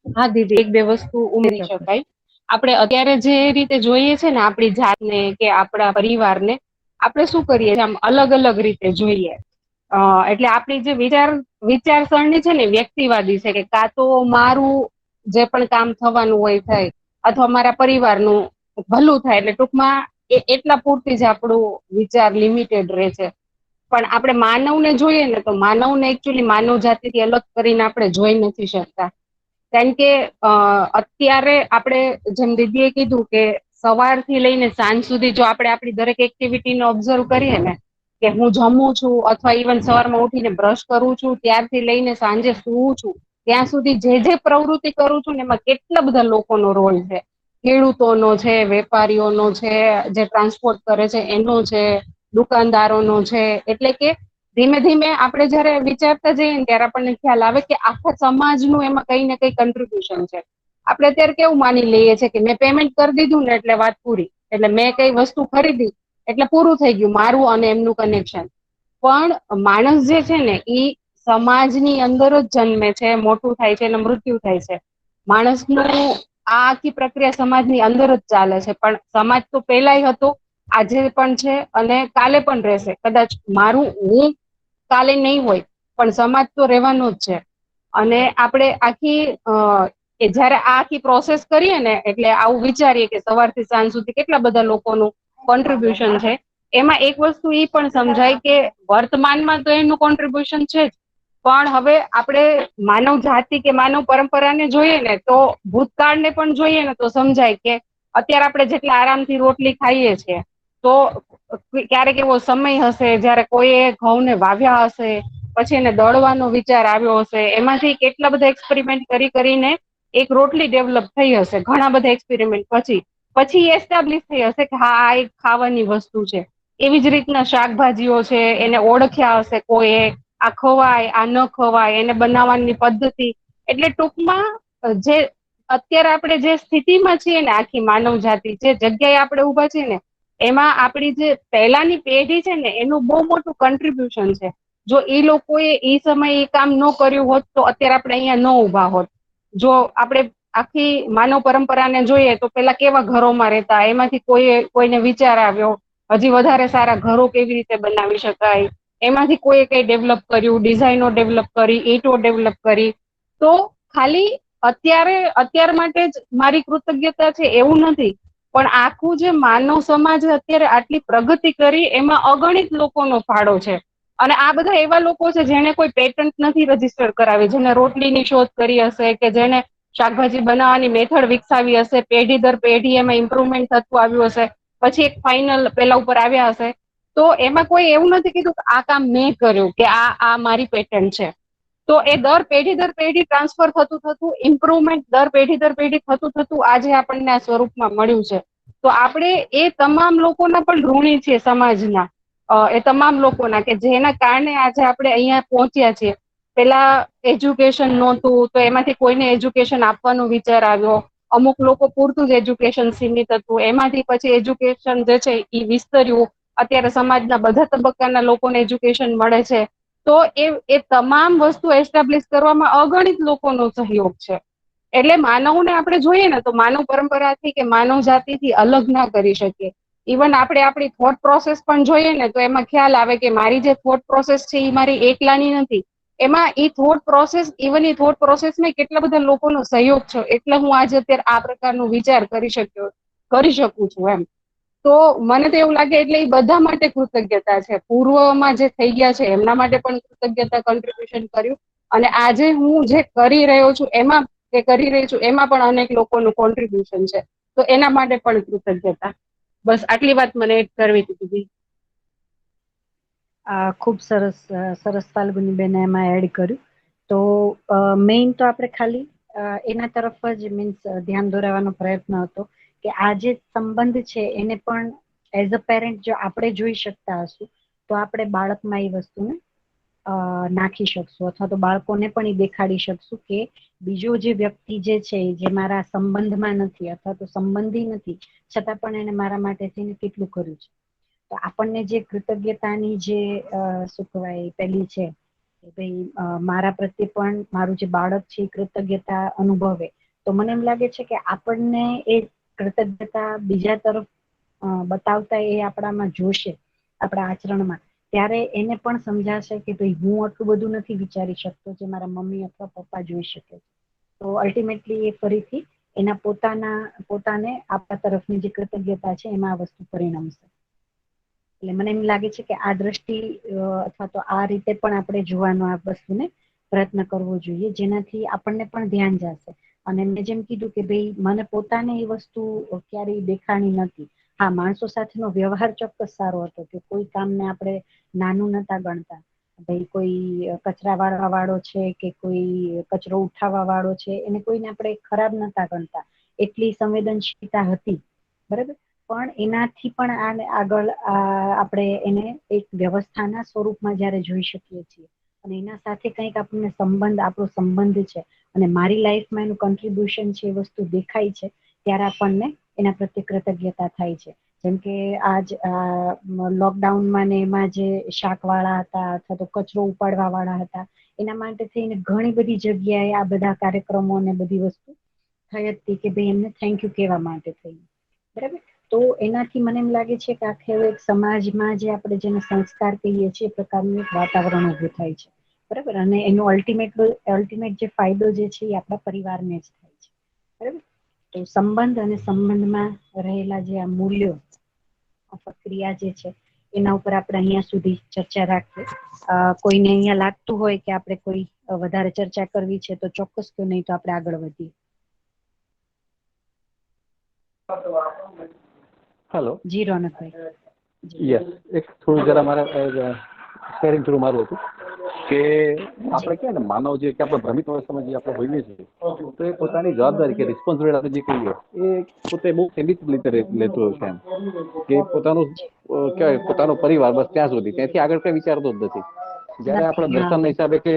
હા દીદી, એક બે વસ્તુ ઉમેરી ચોક્કસ. શકાય. આપણે અત્યારે જે રીતે જોઈએ છે ને આપણી જાતને કે આપણા પરિવારને, આપણે શું કરીએ આમ અલગ અલગ રીતે જોઈએ. એટલે આપણી જે વિચારસરણી છે ને વ્યક્તિવાદી છે, કે કાં તો મારું જે પણ કામ થવાનું હોય થાય, અથવા મારા પરિવારનું ભલું થાય, એટલે ટૂંકમાં એટલા પૂરતી જ આપણું વિચાર લિમિટેડ રહે છે. પણ આપણે માનવને જોઈએ ને તો માનવને એકચુઅલી માનવ જાતિથી અલગ કરીને આપણે જોઈ નથી શકતા. કારણ કે અત્યારે આપણે, જેમ દીદીએ કીધું કે સવારથી લઈને સાંજ સુધી જો આપણે આપણી દરેક એક્ટિવિટીને ઓબ્ઝર્વ કરીએ ને, કે હું જમું છું, અથવા ઇવન સવારમાં ઉઠીને બ્રશ કરું છું ત્યારથી લઈને સાંજે સૂવું છું ત્યાં સુધી જે જે પ્રવૃત્તિ કરું છું ને એમાં કેટલા બધા લોકોનો રોલ છે. ખેડૂતોનો છે, વેપારીઓનો છે, જે ટ્રાન્સપોર્ટ કરે છે એનો છે, દુકાનદારોનો છે. એટલે કે ધીમે ધીમે આપણે જયારે વિચારતા જઈએ ને ત્યારે આપણને ખ્યાલ આવે કે આખા સમાજનું એમાં કઈ ને કઈ કન્ટ્રીબ્યુશન છે. આપણે અત્યારે કેવું માની લઈએ છીએ કે મેં પેમેન્ટ કરી દીધું ને એટલે વાત પૂરી, એટલે મેં કઈ વસ્તુ ખરીદી એટલે પૂરું થઈ ગયું મારું અને એમનું કનેક્શન. પણ માણસ જે છે ને ઈ સમાજની અંદર જ જન્મે છે, મોટું થાય છે અને મૃત્યુ થાય છે. માણસનું આ આખી પ્રક્રિયા સમાજની અંદર જ ચાલે છે, પણ સમાજ તો પેલાય હતો, આજે પણ છે અને કાલે પણ રહેશે. કદાચ હું કાલે નહીં હોય પણ સમાજ તો રહેવાનો જ છે. અને આપણે જયારે આ આખી પ્રોસેસ કરીએ ને એટલે આવું વિચારીએ કે સવારથી સાંજ સુધી કેટલા બધા લોકોનું કોન્ટ્રીબ્યુશન છે. એમાં એક વસ્તુ ઈ પણ સમજાય કે વર્તમાનમાં તો એનું કોન્ટ્રીબ્યુશન છે જ, પણ હવે આપણે માનવ જાતિ કે માનવ પરંપરાને જોઈએ ને તો ભૂતકાળને પણ જોઈએ ને તો સમજાય કે અત્યારે આપણે જેટલા આરામથી રોટલી ખાઈએ છીએ તો ક્યારેક એવો સમય હશે જયારે કોઈએ ઘઉંને વાવ્યા હશે, પછી એને દળવાનો વિચાર આવ્યો હશે, એમાંથી કેટલા બધા એક્સપેરિમેન્ટ કરીને એક રોટલી ડેવલપ થઈ હશે, ઘણા બધા એક્સપેરિમેન્ટ પછી એસ્ટાબ્લિશ થઈ હશે કે હા આ એક ખાવાની વસ્તુ છે. એવી જ રીતના શાકભાજીઓ છે, એને ઓળખ્યા હશે કોઈ, આ ખવાય આ ન ખવાય, એને બનાવવાની પદ્ધતિ. એટલે ટૂંકમાં જે અત્યારે આપણે જે સ્થિતિમાં છીએ ને આખી માનવ જાતિ જે જગ્યાએ આપણે ઉભા છીએ ને એમાં આપણી જે પહેલાની પેઢી છે ને એનું બહુ મોટું કન્ટ્રીબ્યુશન છે. જો ઈ લોકોએ ઈ સમયે એ કામ ન કર્યું હોત તો અત્યારે આપણે અહીંયા ન ઉભા હોત. જો આપણે આખી માનવ પરંપરાને જોઈએ તો પેલા કેવા ઘરોમાં રહેતા, એમાંથી કોઈને વિચાર આવ્યો હજી વધારે સારા ઘરો કેવી રીતે બનાવી શકાય, એમાંથી કોઈ કઈ ડેવલપ કર્યું, ડિઝાઇનો ડેવલપ કરી, ઈંટો ડેવલપ કરી. તો ખાલી અત્યાર માટે જ મારી કૃતજ્ઞતા છે એવું નથી, પણ આખું જે માનવ સમાજ અત્યારે આટલી પ્રગતિ કરી એમાં અગણિત લોકોનો ફાળો છે. અને આ બધા એવા લોકો છે જેને કોઈ પેટન્ટ નથી રજીસ્ટર કરાવી, જેને રોટલીની શોધ કરી હશે કે જેને શાકભાજી બનાવવાની મેથડ વિકસાવી હશે, પેઢી દર પેઢી એમાં ઇમ્પ્રુવમેન્ટ થતું આવ્યું હશે, પછી એક ફાઈનલ પેલા ઉપર આવ્યા હશે. તો એમાં કોઈ એવું નથી કીધું કે આ કામ મેં કર્યું કે આ મારી પેટન્ટ છે. તો એ દર પેઢી ટ્રાન્સફર થતું ઇમ્પ્રુવમેન્ટ દર પેઢી થતું આજે આપણને આ સ્વરૂપમાં મળ્યું છે. તો આપણે એ તમામ લોકોના પણ ઋણી છીએ સમાજના, એ તમામ લોકોના કે જેના કારણે આજે આપણે અહિયાં પહોંચ્યા છીએ. પેલા એજ્યુકેશન નહોતું તો એમાંથી કોઈને એજ્યુકેશન આપવાનો વિચાર આવ્યો, અમુક લોકો પૂરતું જ એજ્યુકેશન સીમિત હતું, એમાંથી પછી એજ્યુકેશન જે છે એ વિસ્તર્યું, અત્યારે સમાજના બધા તબક્કાના લોકોને એજ્યુકેશન મળે છે. તો એ તમામ વસ્તુ એસ્ટાબ્લિશ કરવામાં અગણિત લોકોનો સહયોગ છે. એટલે માનવને આપણે જોઈએ ને તો માનવ પરંપરાથી કે માનવ જાતિથી અલગ ના કરી શકીએ. ઇવન આપણે આપણી થોટ પ્રોસેસ પણ જોઈએ ને તો એમાં ખ્યાલ આવે કે મારી જે થોટ પ્રોસેસ છે એ મારી એકલાની નથી. એમાં થોટ પ્રોસેસમાં કેટલા બધા લોકોનો સહયોગ છે, એટલે હું આજે અત્યારે આ પ્રકારનો વિચાર કરી શકું છું એમ. તો મને તો એવું લાગે એટલે એ બધા માટે કૃતજ્ઞતા છે. પૂર્વમાં જે થઈ ગયા છે એમના માટે પણ કૃતજ્ઞતા, કોન્ટ્રીબ્યુશન કર્યું, અને આજે હું જે કરી રહી છું એમાં પણ અનેક લોકોનું કોન્ટ્રીબ્યુશન છે. તો એના માટે પણ કૃતજ્ઞતા. બસ આટલી વાત મને એડ કરવી હતી. ખૂબ સરસ ફાલ્ગુની બેન એમાં એડ કર્યું. તો મેઇન તો આપણે ખાલી એના તરફ જ ધ્યાન દોરાવવાનો પ્રયત્ન હતો કે આ જે સંબંધ છે એને પણ એઝ અ પેરેન્ટ જો આપણે જોઈ શકતા હશું તો આપણે બાળકમાં એ વસ્તુને નાખી શકશું, અથવા તો બાળકોને પણ એ દેખાડી શકશું કે બીજો જે વ્યક્તિ જે છે જે મારા સંબંધમાં નથી અથવા તો સંબંધી નથી છતાં પણ એને મારા માટે થઈને કેટલું કર્યું છે. તો આપણને જે કૃતજ્ઞતાની જે શું કહેવાય પેલી છે કે ભાઈ મારા પ્રત્યે પણ મારું જે બાળક છે એ કૃતજ્ઞતા અનુભવે, તો મને એમ લાગે છે કે આપણને એ કૃતજ્ઞતા બીજા તરફ બતાવતા એ આપણામાં જોશે, આપણા આચરણમાં, ત્યારે એને પણ સમજાશે કે ભાઈ હું આટલું બધું નથી વિચારી શકતો જે મારા મમ્મી અથવા પપ્પા જોઈ શકે છે. તો અલ્ટિમેટલી એ ફરીથી એના પોતાને આપણા તરફની જે કૃતજ્ઞતા છે એમાં આ વસ્તુ પરિણમશે. એટલે મને એમ લાગે છે કે આ દ્રષ્ટિ અથવા તો આ રીતે પણ આપણે જોવાનો આ વસ્તુને પ્રયત્ન કરવો જોઈએ, જેનાથી આપણને પણ ધ્યાન જશે. અને મેં જેમ કીધું કે ભાઈ મને પોતાને એ વસ્તુ ક્યારેય દેખાણી નથી. હા, માણસો સાથેનો વ્યવહાર ચોક્કસ સારો હતો કે કોઈ કામને આપણે નાનું નતા ગણતા. ભાઈ કોઈ કચરા વાળવા વાળો છે કે કોઈ કચરો ઉઠાવવા વાળો છે એને કોઈને આપણે ખરાબ નતા ગણતા, એટલી સંવેદનશીલતા હતી. બરાબર, પણ એનાથી પણ આગળ આપણે એને એક વ્યવસ્થાના સ્વરૂપમાં જયારે જોઈ શકીએ છીએ અને એના સાથે કંઈક આપણને આપણો સંબંધ છે અને મારી લાઈફમાં એનું કન્ટ્રીબ્યુશન છે, એ વસ્તુ દેખાય છે, ત્યારે આપણને એના પ્રત્યે કૃતજ્ઞતા થાય છે. જેમ કે આજ લોકડાઉનમાં ને એમાં જે શાકવાળા હતા અથવા તો કચરો ઉપાડવા વાળા હતા, એના માટે થઈને ઘણી બધી જગ્યાએ આ બધા કાર્યક્રમો અને બધી વસ્તુ થઈ હતી કે ભાઈ એમને થેન્ક યુ કહેવા માટે થઈ. બરાબર. તો એનાથી મને એમ લાગે છે કે આખે એક સમાજમાં જે આપણે જેને સંસ્કાર કહીએ છીએ એ પ્રકારનું એક વાતાવરણ ઉભું થાય છે. બરાબર. અને એનો અલ્ટિમેટ જે ફાયદો જે છે એ આપણા પરિવારને જ થાય છે. બરાબર. તો સંબંધ અને સંબંધમાં રહેલા જે આ મૂલ્યો ક્રિયા જે છે એના ઉપર આપણે અહીંયા સુધી ચર્ચા રાખીએ. કોઈને અહીંયા લાગતું હોય કે આપણે કોઈ વધારે ચર્ચા કરવી છે તો ચોક્કસ, તો નહીં તો આપણે આગળ વધીએ. હેલો. જી રોનકભાઈ. યસ, એક થોડું જરા મારા શેરિંગ થોડું મારું હતું કે આપણે કહે ને માનવ જે કે આપણે ભ્રમિત અવસ્થામાં જે આપણે હોઈએ છીએ, તો એ પોતાની જવાબદારી કે રિસ્પોન્સિબિલિટી આપણે જે કહીએ એ પોતે બહુ સીમિત રીતે લેતો હોય છે. એમ કે પોતાનું કહેવાય પોતાનો પરિવાર બસ ત્યાં સુધી, ત્યાંથી આગળ કઈ વિચારતો જ નથી. જયારે આપણે દર્શન હિસાબે કે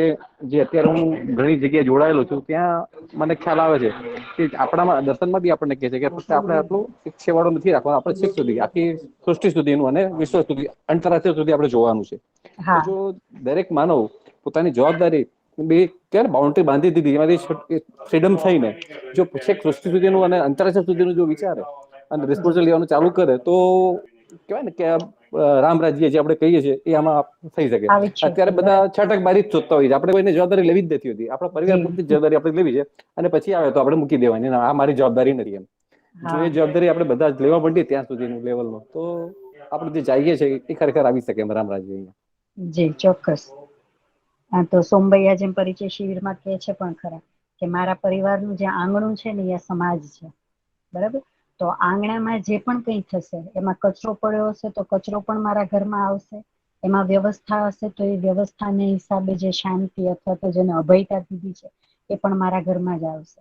જે અત્યારે હું ઘણી જગ્યાએ જોડાયેલો છું, ત્યાં મને ખ્યાલ આવે છે કે આપણામાં દર્શનમાં બી આપણને કહે છે કે ફક્ત આપણે આટલું એક છેવાડો નથી રાખવાનો, આપણે છેક સુધી આખી સૃષ્ટિ સુધીનું અને વિશ્વ સુધી આંતરરાષ્ટ્રીય સુધી આપણે જોવાનું છે. તો જો દરેક માનવ પોતાની જવાબદારી બે ક્યારે બાઉન્ડ્રી બાંધી દીધી, એમાંથી ફ્રીડમ થઈને જો છેક સૃષ્ટિ સુધીનું અને આંતરરાષ્ટ્રીય સુધીનું જો વિચારે અને રિસ્પોન્સિબિલિટી લેવાનું ચાલુ કરે, તો કહેવાય ને કે રામ રાજ્ય જે આપણે કહીએ છીએ એ આમાં થઈ શકે. આવી જ અત્યારે શકે. બધા બરાબર. છટકબારી જ શોધતા હોય છે. આપણે કોઈને જવાબદારી લેવી જ નથી હોતી. આપણા પરિવાર જી. પૂરતી જવાબદારી આપણે લેવી છે અને પછી આવે તો આપણે મૂકી દેવાની, આ મારી જવાબદારી નથી. એમ જો હા. એ જવાબદારી આપણે બધા જ લેવા માંડીએ ત્યાં સુધીનું લેવલનો, તો આપણે જે ચાહીએ છીએ એ ખરેખર આવી શકે એમ રામ રાજ્ય અહીંયા. જી ચોક્કસ. આ તો સોમભૈયા જેમ પરિચય શિબિરમાં કહે છે પણ ખરા કે મારા પરિવારનું જે આંગણું છે ને એ સમાજ છે. બરાબર. તો આંગણામાં જે પણ કંઈ થશે, એમાં કચરો પડ્યો હશે તો કચરો પણ મારા ઘરમાં આવશે, એમાં વ્યવસ્થા હશે તો એ વ્યવસ્થાને હિસાબે જે શાંતિ અથવા તો જેને અભયતા દીધી છે એ પણ મારા ઘરમાં જ આવશે.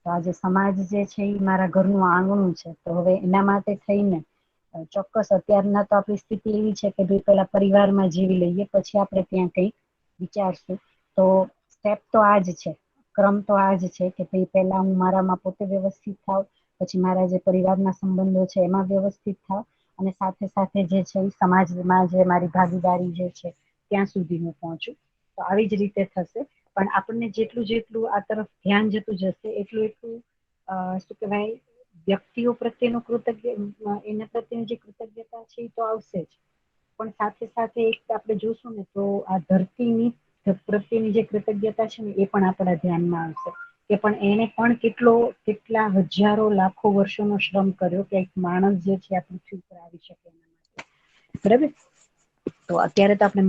તો આજે સમાજ જે છે એ મારા ઘરનું આંગણું છે. તો હવે એના માટે થઈને ચોક્કસ અત્યારના તો આપણી સ્થિતિ એવી છે કે ભાઈ પેલા પરિવારમાં જીવી લઈએ, પછી આપણે ત્યાં કંઈક વિચારશું. તો સ્ટેપ તો આજ છે, ક્રમ તો આજ છે કે ભાઈ પહેલા હું મારામાં પોતે વ્યવસ્થિત થાવ, પછી મારા જે પરિવારના સંબંધો છે એમાં વ્યવસ્થિત થાવ, અને સાથે સાથે જે છે એ સમાજમાં જે મારી ભાગીદારી જે છે ત્યાં સુધી હું પહોંચું. તો આવી જ રીતે થશે. પણ આપણને જેટલું જેટલું આ તરફ ધ્યાન જતું જશે એટલું એટલું શું કહેવાય, વ્યક્તિઓ પ્રત્યેનું એના પ્રત્યેની જે કૃતજ્ઞતા છે એ તો આવશે જ, પણ સાથે સાથે એક આપણે જોશું ને તો આ ધરતીની પ્રત્યેની જે કૃતજ્ઞતા છે ને એ પણ આપણા ધ્યાનમાં આવશે કે પણ એને પણ કેટલા હજારો લાખો વર્ષોનો શ્રમ કર્યો કે એક માણસ જે છે આ પૃથ્વી પર આવી શકે એના માટે. બરાબર. તો અત્યારે તો આપણે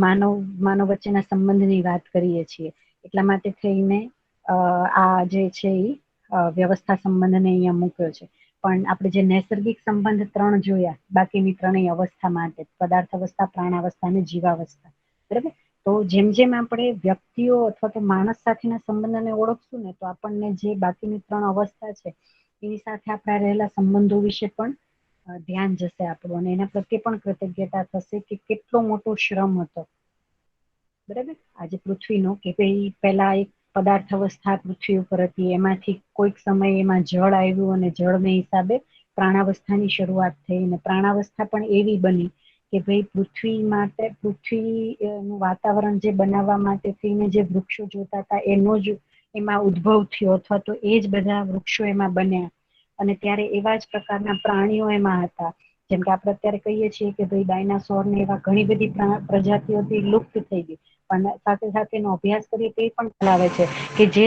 માનવ વચ્ચેના સંબંધની વાત કરીએ છીએ, એટલા માટે થઈને આ જે છે એ વ્યવસ્થા સંબંધને અહીંયા મૂક્યો છે. પણ આપણે જે નૈસર્ગિક સંબંધ 3 જોયા, બાકીની 3 અવસ્થા માટે, પદાર્થ અવસ્થા, પ્રાણાવસ્થા અને જીવાવસ્થા. બરાબર. તો જેમ જેમ આપણે વ્યક્તિઓ અથવા તો માણસ સાથેના સંબંધને ઓળખશું ને, તો આપણને જે બાકીની 3 અવસ્થા છે એની સાથે આપણા રહેલા સંબંધો વિશે પણ ધ્યાન જશે આપણું, અને એના પ્રત્યે પણ કૃતજ્ઞતા થશે કે કેટલો મોટો શ્રમ હતો. બરાબર. આજે પૃથ્વીનો કે ભાઈ પહેલા એક પદાર્થ અવસ્થા પૃથ્વી ઉપર હતી, એમાંથી કોઈક સમય એમાં જળ આવ્યું અને જળને હિસાબે પ્રાણાવસ્થાની શરૂઆત થઈ, અને પ્રાણાવસ્થા પણ એવી બની કે ભાઈ પૃથ્વીનું વાતાવરણ જે બનાવવા માટે થઈને જે વૃક્ષો જોતા હતા એનો જ એમાં ઉદ્ભવ થયો, અથવા તો એ જ બધા વૃક્ષો એમાં બન્યા, અને ત્યારે એવા જ પ્રકારના પ્રાણીઓ એમાં હતા. જેમ કે આપણે અત્યારે કહીએ છીએ કે ભાઈ ડાયનાસોર ને એવા ઘણી બધી પ્રજાતિઓથી લુપ્ત થઈ ગઈ, પણ સાથે સાથે એનો અભ્યાસ કરીએ તો એ પણ ચલાવે છે કે જે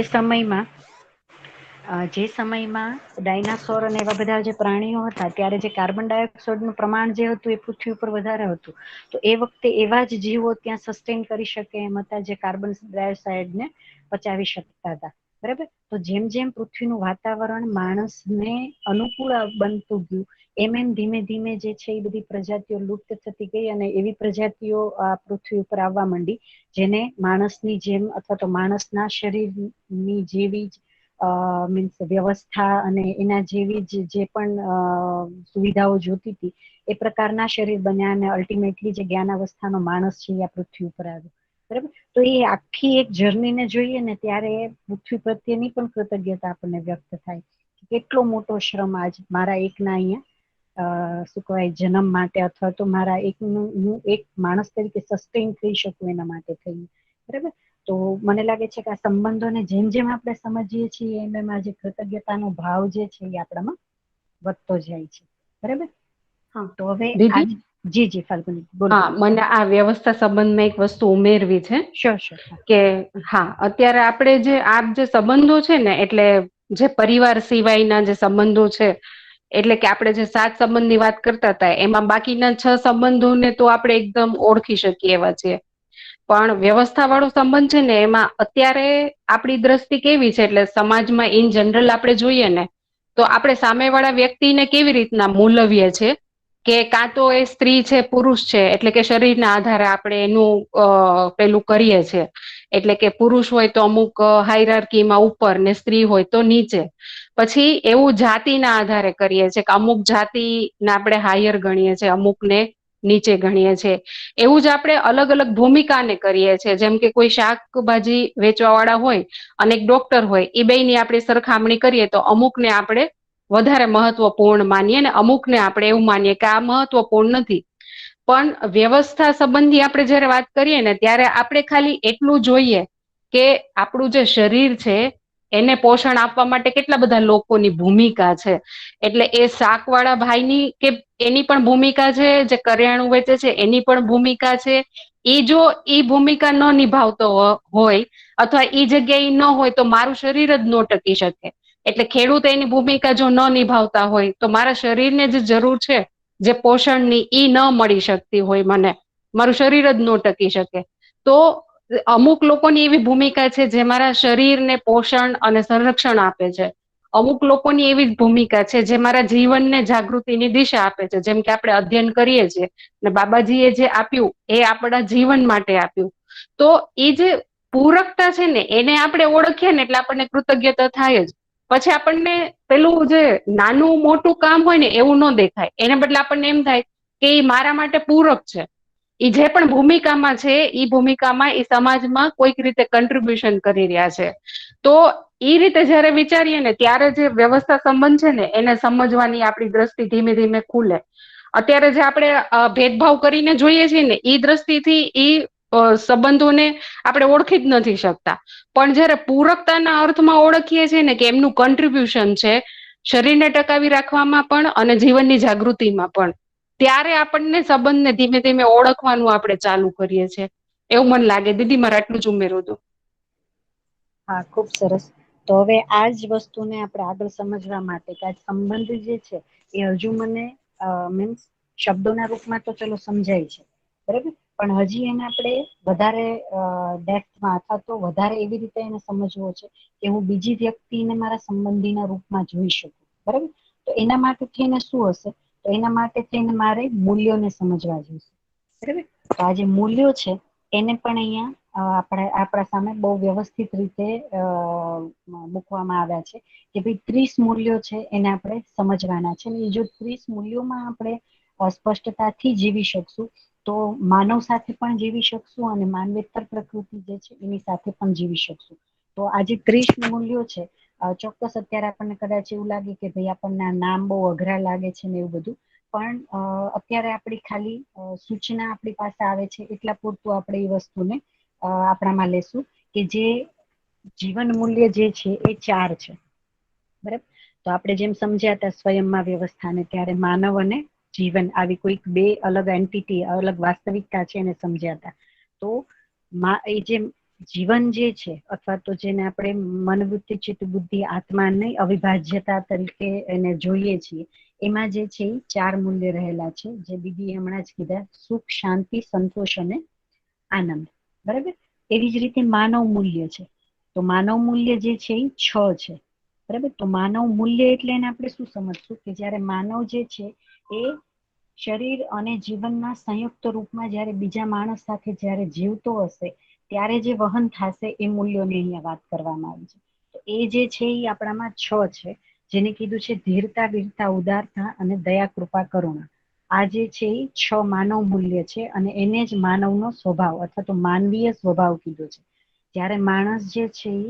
સમયમાં ડાયનાસોર અને એવા બધા જે પ્રાણીઓ હતા ત્યારે જે કાર્બન ડાયોક્સાઇડનું પ્રમાણ જે હતું એ પૃથ્વી ઉપર વધારે હતું, તો એ વખતે એવા જ જીવો ત્યાં સસ્ટેન કરી શકે એમ હતા જે કાર્બન ડાયોક્સાઇડને પચાવી શકતા હતા. બરાબર. તો જેમ જેમ પૃથ્વીનું વાતાવરણ માણસને અનુકૂળ બનતું ગયું, એમ ધીમે ધીમે જે છે એ બધી પ્રજાતિઓ લુપ્ત થતી ગઈ, અને એવી પ્રજાતિઓ આ પૃથ્વી ઉપર આવવા માંડી જેને માણસની જેમ અથવા તો માણસના શરીરની જેવી જ મીન્સ વ્યવસ્થા અને એના જેવી જ જે પણ સુવિધાઓ જોતી હતી એ પ્રકારના શરીર બન્યા, અને અલ્ટિમેટલી જે જ્ઞાન અવસ્થાનો માણસ છે એ આ પૃથ્વી ઉપર આવ્યો. બરાબર. તો એ આખી એક જર્નીને જોઈએ ને ત્યારે પૃથ્વી પ્રત્યેની પણ કૃતજ્ઞતા આપણને વ્યક્ત થાય. કેટલો મોટો શ્રમ આજ મારા એકના અહીંયા શું કહેવાય જન્મ માટે અથવા તો મારા એકનું હું એક માણસ તરીકે સસ્ટેન થઈ શકું એના માટે થઈને. બરાબર. તો મને લાગે છે કે આ સંબંધોને જેમ જેમ આપણે સમજીએ છીએ એમ એમ આજે કૃતજ્ઞતાનો ભાવ જે છે એ આપણામાં વધતો જાય છે. બરાબર. હા તો હવે દીદી. આજ જી ફાલ્ગુની બોલો. હા, મને આ વ્યવસ્થા સંબંધમાં એક વસ્તુ ઉમેરવી છે શ્યોર શ્યોર. કે હા, અત્યારે આપણે જે સંબંધો છે ને, એટલે જે પરિવાર સિવાયના જે સંબંધો છે, એટલે કે આપણે જે 7 સંબંધની વાત કરતા હતા એમાં બાકીના 6 સંબંધોને તો આપણે એકદમ ઓળખી શકીએ એવા છે. પણ વ્યવસ્થા વાળો સંબંધ છે ને એમાં અત્યારે આપણી દ્રષ્ટિ કેવી છે, એટલે સમાજમાં ઇન જનરલ આપણે જોઈએ ને તો આપણે સામેવાળા વ્યક્તિને કેવી રીતના મૂલવીએ છે કે કાં તો એ સ્ત્રી છે, પુરુષ છે, એટલે કે શરીરના આધારે આપણે એનું પેલું કરીએ છે. એટલે કે પુરુષ હોય તો અમુક હાયરાર્કીમાં ઉપર ને સ્ત્રી હોય તો નીચે. પછી એવું જાતિના આધારે કરીએ છીએ કે અમુક જાતિને આપણે હાયર ગણીએ છીએ, અમુકને નીચે ગણીએ છીએ. એવું જ આપણે અલગ અલગ ભૂમિકાને કરીએ છીએ. જેમ કે કોઈ શાકભાજી વેચવા વાળા હોય અને એક ડોક્ટર હોય, એ બેયની આપણે સરખામણી કરીએ તો અમુકને આપણે વધારે મહત્વપૂર્ણ માનીએ ને અમુકને આપણે એવું માનીએ કે આ મહત્વપૂર્ણ નથી. પણ વ્યવસ્થા સંબંધી આપણે જયારે વાત કરીએ ને ત્યારે આપણે ખાલી એટલું જોઈએ કે આપણું જે શરીર છે એને પોષણ આપવા માટે કેટલા બધા લોકોની ભૂમિકા છે. એટલે એ શાકવાળા ભાઈની કે એની પણ ભૂમિકા છે, જે કરિયાણું વેચે છે એની પણ ભૂમિકા છે. એ જો ઈ ભૂમિકા ન નિભાવતો હોય અથવા ઈ જગ્યા એ ન હોય તો મારું શરીર જ ન ટકી શકે. એટલે ખેડૂત એની ભૂમિકા જો ન નિભાવતા હોય તો મારા શરીરને જે જરૂર છે, જે પોષણની, ઈ ન મળી શકતી હોય મને, મારું શરીર જ ન ટકી શકે. તો અમુક લોકોની એવી ભૂમિકા છે જે મારા શરીરને પોષણ અને સંરક્ષણ આપે છે. અમુક લોકોની એવી જ ભૂમિકા છે જે મારા જીવનને જાગૃતિની દિશા આપે છે. જેમ કે આપણે અધ્યયન કરીએ છીએ ને બાબાજીએ જે આપ્યું એ આપણા જીવન માટે આપ્યું. તો એ જે પૂરકતા છે ને એને આપણે ઓળખીએ ને એટલે આપણને કૃતજ્ઞતા થાય જ. પછી આપણને પેલું જે નાનું મોટું કામ હોય ને એવું ન દેખાય. એને બદલે આપણને એમ થાય કે એ મારા માટે પૂરક છે. એ જે પણ ભૂમિકામાં છે એ ભૂમિકામાં એ સમાજમાં કોઈક રીતે કન્ટ્રીબ્યુશન કરી રહ્યા છે. તો એ રીતે જયારે વિચારીએ ને ત્યારે જે વ્યવસ્થા સંબંધ છે ને એને સમજવાની આપણી દ્રષ્ટિ ધીમે ધીમે ખુલે. અત્યારે જે આપણે ભેદભાવ કરીને જોઈએ છીએ ને ઈ દ્રષ્ટિથી ઈ સંબંધોને આપણે ઓળખી જ નથી શકતા. પણ જયારે પૂરકતાના અર્થમાં ઓળખીએ છીએ ને કે એમનું કન્ટ્રીબ્યુશન છે શરીરને ટકાવી રાખવામાં પણ અને જીવનની જાગૃતિમાં પણ, ત્યારે આપણને સંબંધને ધીમે ધીમે ઓળખવાનું આપણે ચાલુ કરીએ છીએ. એવું મને લાગે. દીદી મારે આટલું જ ઉમેરવું હતું. હા, ખુબ સરસ. તો હવે આ જ વસ્તુને આપણે આગળ સમજવા માટે કે આ સંબંધ જે છે એ હજુ મને મીન્સ શબ્દોના રૂપમાં તો ચલો સમજાય છે, બરાબર, પણ હજી એને આપણે વધારે ડેપ્થમાં અથવા તો વધારે એવી રીતે એને સમજવો છે કે હું બીજી વ્યક્તિને મારા સંબંધીના રૂપમાં જોઈ શકું. બરાબર. તો એના માટે થઈને શું હશે? તો એના માટે થઈને મારે મૂલ્યોને સમજવા જોઈશે. બરાબર. તો આ જે મૂલ્યો છે એને પણ અહીંયા આપણા સામે બહુ વ્યવસ્થિત રીતે મૂકવામાં આવ્યા છે કે ભાઈ 30 મૂલ્યો છે એને આપણે સમજવાના છે. અને એ જો 30 મૂલ્યોમાં આપણે સ્પષ્ટતાથી જીવી શકશું તો માનવ સાથે પણ જીવી શકશું અને માનવેતર પ્રકૃતિ જે છે એની સાથે પણ જીવી શકશું. તો આજે 30 મૂલ્યો છે. ચોક્કસ અત્યારે આપણને કદાચ એવું લાગે કે ભાઈ આપણને આ નામ બહુ અઘરા લાગે છે ને એવું બધું, પણ અત્યારે આપણી ખાલી સૂચના આપણી પાસે આવે છે એટલા પૂરતું આપણે એ વસ્તુને આપણામાં લેશું કે જે જીવન મૂલ્ય જે છે એ 4 છે. બરાબર. તો આપણે જેમ સમજ્યા હતા સ્વયંમાં વ્યવસ્થાને ત્યારે માનવ અને જીવન આવી કોઈક બે અલગ એન્ટિટી, અલગ વાસ્તવિકતા છે એને સમજ્યા હતા. તો એ જે જીવન જે છે અથવા તો જેને આપણે મનોવૃત્તિ, ચિત્ત, બુદ્ધિ, આત્માની અવિભાજ્યતા તરીકે એને જોઈએ છીએ, એમાં જે છે એ 4 મૂલ્ય રહેલા છે જે દીદીએ હમણાં જ કીધા: સુખ, શાંતિ, સંતોષ અને આનંદ. બરાબર. એવી જ રીતે માનવ મૂલ્ય છે. તો માનવ મૂલ્ય જે છે એ 6 છે. બરાબર. તો માનવ મૂલ્ય એટલે એને આપણે શું સમજશું કે જયારે માનવ જે છે એ શરીર અને જીવનના સંયુક્ત રૂપમાં જયારે બીજા માણસ સાથે જયારે જીવતો હશે ત્યારે જે વહન થશે એ મૂલ્યોની અહીંયા વાત કરવામાં આવી છે. તો એ જે છે એ આપણામાં 6 છે, જેને કીધું છે ધીરતા, વીરતા, ઉદારતા અને દયા, કૃપા, કરુણા. આ જે છે એ 6 માનવ મૂલ્ય છે અને એને જ માનવનો સ્વભાવ અથવા તો માનવીય સ્વભાવ કીધો છે. જ્યારે માણસ જે છે એ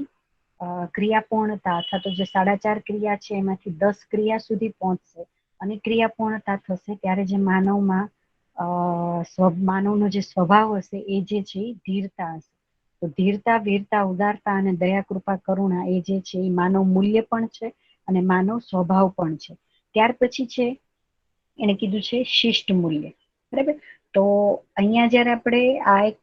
ક્રિયાપૂર્ણતા અથવા તો જે 4.5 ક્રિયા છે એમાંથી 10 ક્રિયા સુધી પહોંચશે અને ક્રિયાપૂર્ણતા થશે ત્યારે જે માનવનો જે સ્વભાવ હશે એ જે છે એ ધીરતા હશે. તો ધીરતા, વીરતા, ઉદારતા અને દયા, કૃપા, કરુણા એ જે છે એ માનવ મૂલ્ય પણ છે અને માનવ સ્વભાવ પણ છે. ત્યાર પછી છે એને કીધું છે શિષ્ટ મૂલ્ય. બરાબર. તો અહીંયા જયારે આપણે આ એક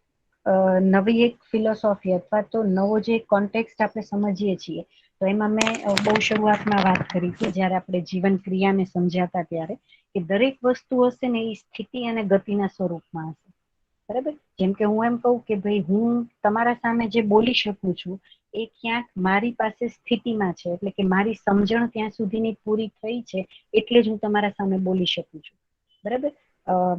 નવી એક ફિલોસોફી અથવા તો નવો જે કોન્ટેક્સ્ટ આપણે સમજીએ છીએ તો એમાં મેં બહુ શરૂઆતમાં વાત કરી કે જયારે આપણે જીવન ક્રિયાને સમજાતા ત્યારે કે દરેક વસ્તુ હશે ને એ સ્થિતિ અને ગતિના સ્વરૂપમાં હશે. બરાબર. જેમ કે હું એમ કહું કે ભાઈ હું તમારા સામે જે બોલી શકું છું એ ક્યાંક મારી પાસે સ્થિતિમાં છે, એટલે કે મારી સમજણ ત્યાં સુધીની પૂરી થઈ છે એટલે જ હું તમારા સામે બોલી શકું છું. બરાબર.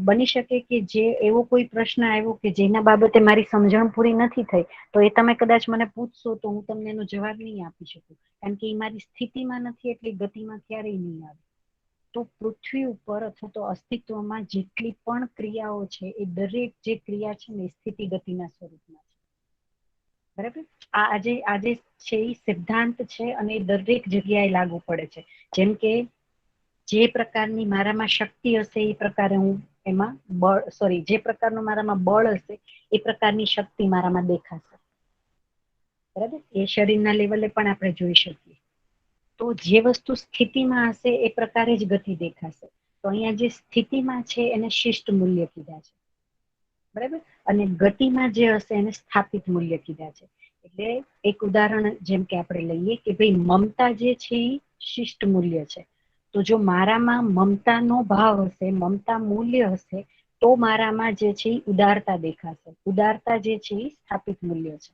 બની શકે કે જે એવો કોઈ પ્રશ્ન આવ્યો કે જેના બાબતે મારી સમજણ પૂરી નથી થઈ તો એ તમે કદાચ મને પૂછશો તો હું તમને એનો જવાબ નહીં આપી શકું, કારણ કે એ મારી સ્થિતિમાં નથી, એટલી ગતિમાં ક્યારેય નહીં આવે. તો પૃથ્વી ઉપર અથવા તો અસ્તિત્વમાં જેટલી પણ ક્રિયાઓ છે એ દરેક જે ક્રિયા છે ને એ સ્થિતિ ગતિના સ્વરૂપમાં છે. બરાબર. આજે છે એ સિદ્ધાંત છે અને એ દરેક જગ્યાએ લાગુ પડે છે. જેમ કે જે પ્રકારની મારામાં શક્તિ હશે એ પ્રકારે હું એમાં જે પ્રકારનું મારામાં બળ હશે એ પ્રકારની શક્તિ મારામાં દેખાશે. બરાબર. એ શરીરના લેવલે પણ આપણે જોઈ શકીએ. તો જે વસ્તુ સ્થિતિમાં હશે એ પ્રકારે જ ગતિ દેખાશે. તો અહીંયા જે સ્થિતિમાં છે એને શિષ્ટ મૂલ્ય કીધા છે. બરાબર. અને ગતિમાં જે હશે એને સ્થાપિત મૂલ્ય કીધા છે. એટલે એક ઉદાહરણ જેમ કે આપણે લઈએ કે ભાઈ મમતા જે છે એ શિષ્ટ મૂલ્ય છે. તો જો મારામાં મમતાનો ભાવ હશે, મમતા મૂલ્ય હશે તો મારામાં જે છે એ ઉદારતા દેખાશે. ઉદારતા જે છે એ સ્થાપિત મૂલ્ય છે.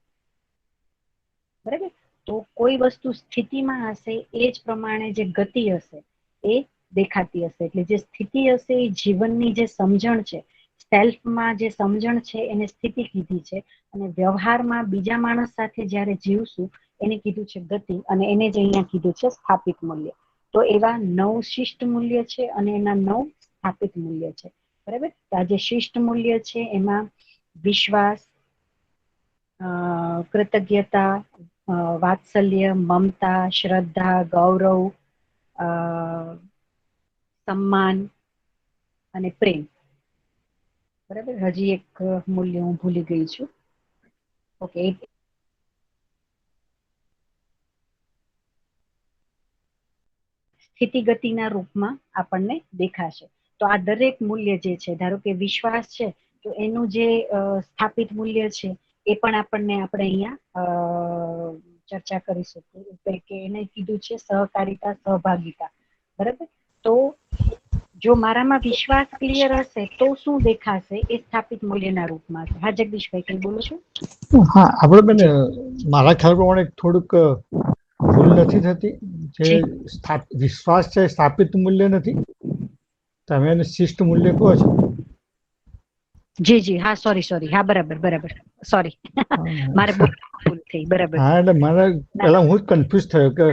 બરાબર. તો કોઈ વસ્તુ સ્થિતિમાં હશે એ જ પ્રમાણે જે ગતિ હશે એ દેખાતી હશે. એટલે જે સ્થિતિ હશે એ જીવનની જે સમજણ છે, સેલ્ફમાં જે સમજણ છે એને સ્થિતિ કીધી છે અને વ્યવહારમાં બીજા માણસ સાથે જયારે જીવશું એને કીધું છે ગતિ અને એને જ અહીંયા કીધું છે સ્થાપિત મૂલ્ય. તો એવા 9 શિષ્ટ મૂલ્ય છે અને એના 9 સ્થાપિત મૂલ્ય છે. બરાબર. તો આ જે શિષ્ટ મૂલ્ય છે એમાં વિશ્વાસ, કૃતજ્ઞતા, વાત્સલ્ય, મમતા, શ્રદ્ધા, ગૌરવ, સન્માન અને પ્રેમ. બરાબર. હજી એક મૂલ્ય હું ભૂલી ગઈ છું. ઓકે. સ્થિતિ ગતિના રૂપમાં આપણને દેખાશે. તો આ દરેક મૂલ્ય જે છે, ધારો કે વિશ્વાસ છે તો એનું જે સ્થાપિત મૂલ્ય છે એ પણ આપણે અહીંયા ચર્ચા કરી શકીએ કે એને કીધું છે સહકારિતા, સહભાગિતા. બરાબર. તો જો મારામાં વિશ્વાસ ક્લિયર હશે તો શું દેખાશે એ સ્થાપિત મૂલ્યના રૂપમાં હશે. હા જગદીશભાઈ, કઈ બોલો છો? હા, આપણે બેન મારા ખ્યાલ પ્રમાણે થોડુંક ભૂલ નથી થતી. જે વિશ્વાસ છે સ્થાપિત મૂલ્ય નથી, તમે એને શિષ્ટ મૂલ્ય કહો છો. જી હા, સોરી હા, બરાબર સોરી મારે ભૂલ થઈ. બરાબર. હા, એટલે મને પેલા હું જ કન્ફ્યુઝ થયો કે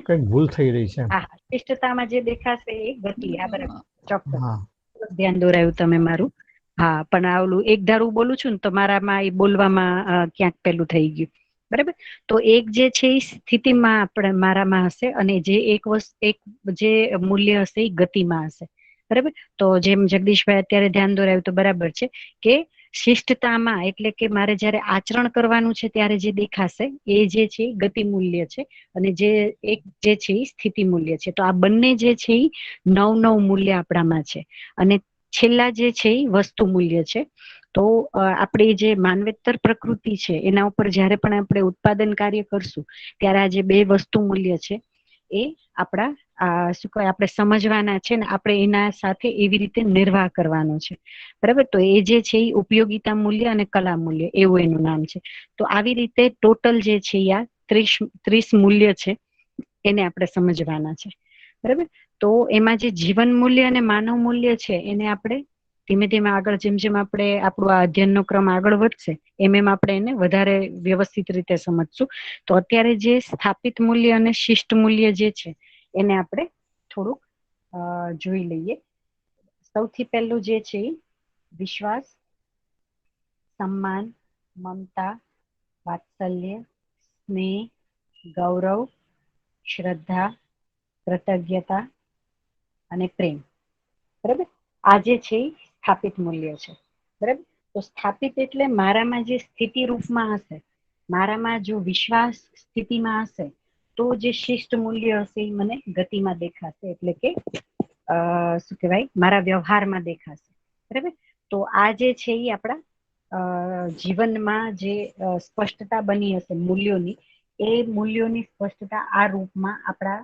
કઈક ભૂલ થઈ રહી છે. હા, શિષ્ટતામાં જે દેખાશે એ ગતિ. હા, બરાબર, ચોક્કસ હા, ધ્યાન દોરાયું તમે મારું. હા, પણ આ ઓલું એક ધારું બોલું છું ને તો મારામાં એ બોલવામાં ક્યાંક પેલું થઈ ગયું. બરાબર. તો એક જે છે એ સ્થિતિમાં આપણે મારામાં હશે અને જે એક જે મૂલ્ય હશે એ ગતિમાં હશે. બરાબર. તો જેમ જગદીશભાઈ અત્યારે ધ્યાન દોરાયું તો બરાબર છે કે શિષ્ટતામાં એટલે કે મારે જયારે આચરણ કરવાનું છે ત્યારે જે દેખાશે એ જે છે ગતિ મૂલ્ય છે અને જે છે એ સ્થિતિ મૂલ્ય છે. તો આ બંને જે છે એ 9 મૂલ્ય આપણામાં છે અને છેલ્લા જે છે એ વસ્તુ મૂલ્ય છે. તો આપણી જે માનવેતર પ્રકૃતિ છે એના ઉપર જયારે પણ આપણે ઉત્પાદન કાર્ય કરશું ત્યારે આ જે 2 વસ્તુ મૂલ્ય છે એ આપણા શું કહેવાય આપણે સમજવાના છે ને આપણે એના સાથે એવી રીતે નિર્વાહ કરવાનો છે. બરાબર. તો એ જે છે એ ઉપયોગિતા મૂલ્ય અને કલા મૂલ્ય એવું એનું નામ છે. તો આવી રીતે ટોટલ જે છે આ 30 મૂલ્ય છે એને આપણે સમજવાના છે. બરાબર. તો એમાં જે જીવન મૂલ્ય અને માનવ મૂલ્ય છે એને આપણે ધીમે ધીમે આગળ જેમ આપણે આપણું આ અધ્યયનનો ક્રમ આગળ વધશે એમ આપણે એને વધારે વ્યવસ્થિત રીતે સમજશું. તો અત્યારે જે સ્થાપિત મૂલ્ય અને શિષ્ટ મૂલ્ય જે છે એને આપણે થોડુંક જોઈ લઈએ. સૌથી પહેલું જે છે એ વિશ્વાસ, સન્માન, મમતા, વાત્સલ્ય, સ્નેહ, ગૌરવ, શ્રદ્ધા, કૃતજ્ઞતા અને પ્રેમ. બરાબર, આ જે છે એ સ્થાપિત મૂલ્ય છે. બરાબર, તો સ્થાપિત એટલે મારામાં જે સ્થિતિ રૂપમાં હશે, મારામાં જો વિશ્વાસ સ્થિતિમાં હશે તો જે શિષ્ટ મૂલ્ય હશે એ મને ગતિમાં દેખાશે, એટલે કે શું કહેવાય, મારા વ્યવહારમાં દેખાશે. બરાબર, તો આ જે છે એ આપણા જીવનમાં જે સ્પષ્ટતા બની હશે મૂલ્યોની, એ મૂલ્યોની સ્પષ્ટતા આ રૂપમાં આપણા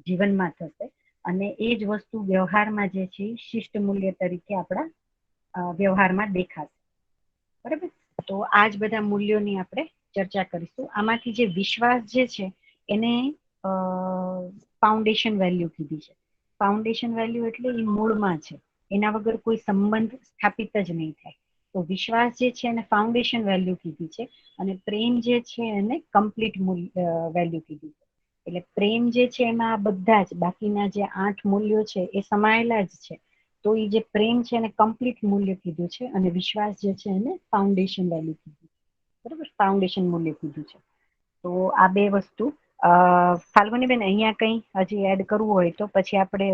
જીવનમાં થશે અને એ જ વસ્તુ વ્યવહારમાં જે છે શિષ્ટ મૂલ્ય તરીકે આપણા વ્યવહારમાં દેખાશે. બરાબર, તો આ જ બધા મૂલ્યોની આપણે ચર્ચા કરીશું. આમાંથી જે વિશ્વાસ જે છે એને ફાઉન્ડેશન વેલ્યુ કીધી છે. ફાઉન્ડેશન વેલ્યુ એટલે એ મૂળમાં છે, એના વગર કોઈ સંબંધ સ્થાપિત જ નહીં થાય. તો વિશ્વાસ જે છે એને ફાઉન્ડેશન વેલ્યુ કીધી છે અને પ્રેમ જે છે એને કમ્પ્લીટ વેલ્યુ કીધી છે. એટલે પ્રેમ જે છે એમાં આ બધા જ બાકીના જે 8 મૂલ્યો છે એ સમાયેલા જ છે. તો એ જે પ્રેમ છે એને કમ્પ્લીટ મૂલ્ય કીધું છે અને વિશ્વાસ જે છે એને ફાઉન્ડેશન વેલ્યુ કીધું. બરાબર, ફાઉન્ડેશન મૂલ્ય કીધું છે. તો આ બે વસ્તુ ફાલ્ગુનીબેન અહીંયા કંઈ હજી એડ કરવું હોય તો પછી આપણે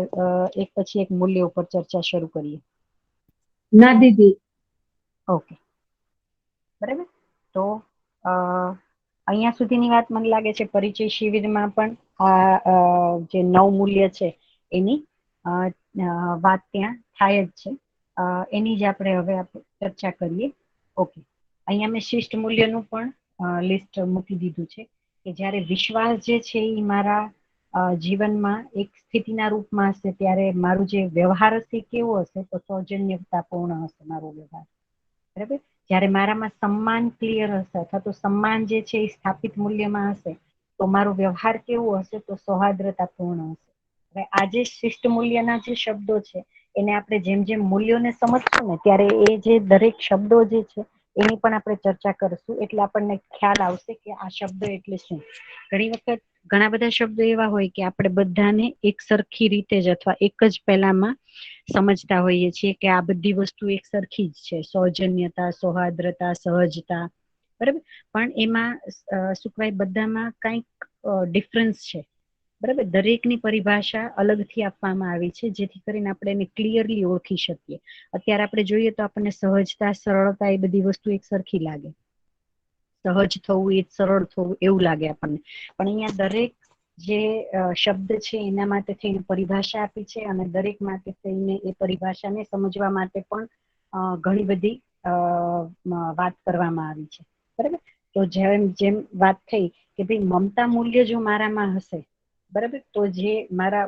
એક પછી એક મૂલ્ય ઉપર ચર્ચા શરૂ કરીએ. ના દીદી. ઓકે, બરાબર. તો અહીંયા સુધીની વાત મને લાગે છે પરિચય શિબિરમાં પણ આ જે 9 મૂલ્ય છે એની વાત ત્યાં થાય જ છે. એની જ આપણે હવે ચર્ચા કરીએ. ઓકે, અહીંયા મેં શિષ્ટ મૂલ્યનું પણ લિસ્ટ મૂકી દીધું છે કે જ્યારે વિશ્વાસ જે છે એ મારા જીવનમાં એક સ્થિતિના રૂપમાં હશે ત્યારે મારું જે વ્યવહાર હશે કેવો હશે, તો સૌજન્યતાપૂર્ણ હશે મારો વ્યવહાર. બરાબર, જ્યારે મારામાં સન્માન ક્લિયર હશે અથવા તો સન્માન જે છે એ સ્થાપિત મૂલ્યમાં હશે તો મારો વ્યવહાર કેવો હશે, તો સૌહાર્દ્રતાપૂર્ણ હશે. હવે આ જે શિષ્ટ મૂલ્યના જે શબ્દો છે એને આપણે જેમ જેમ મૂલ્યોને સમજશું ને ત્યારે એ જે દરેક શબ્દો જે છે એની પણ આપણે ચર્ચા કરીશું, એટલે આપણને ખ્યાલ આવશે કે આ શબ્દ એટલે શું. ઘણી વખત ઘણા બધા શબ્દો એવા હોય કે આપણે બધાને એક સરખી રીતે જ અથવા એક જ પહેલામાં સમજતા હોઈએ છીએ કે આ બધી વસ્તુ એક સરખી જ છે, સૌજન્યતા, સૌહાર્દ્રતા, સહજતા. બરાબર, પણ એમાં શું કહેવાય, બધામાં કંઈક ડિફરન્સ છે. બરાબર, દરેકની પરિભાષા અલગથી આપવામાં આવી છે જેથી કરીને આપણે એને ક્લિયરલી ઓળખી શકીએ. અત્યારે આપણે જોઈએ તો આપણને સહજતા, સરળતા એ બધી વસ્તુ એક સરખી લાગે. સહજ થવું એ સરળ થવું એવું લાગે આપણને, પણ અહીંયા દરેક જે શબ્દ છે એના માટે થઈને પરિભાષા આપી છે અને દરેક માટે થઈને એ પરિભાષાને સમજવા માટે પણ ઘણી બધી વાત કરવામાં આવી છે. બરાબર, તો જેમ જેમ વાત થઈ કે ભાઈ મમતા મૂલ્ય જો મારામાં હશે, બરાબર, તો જે મારા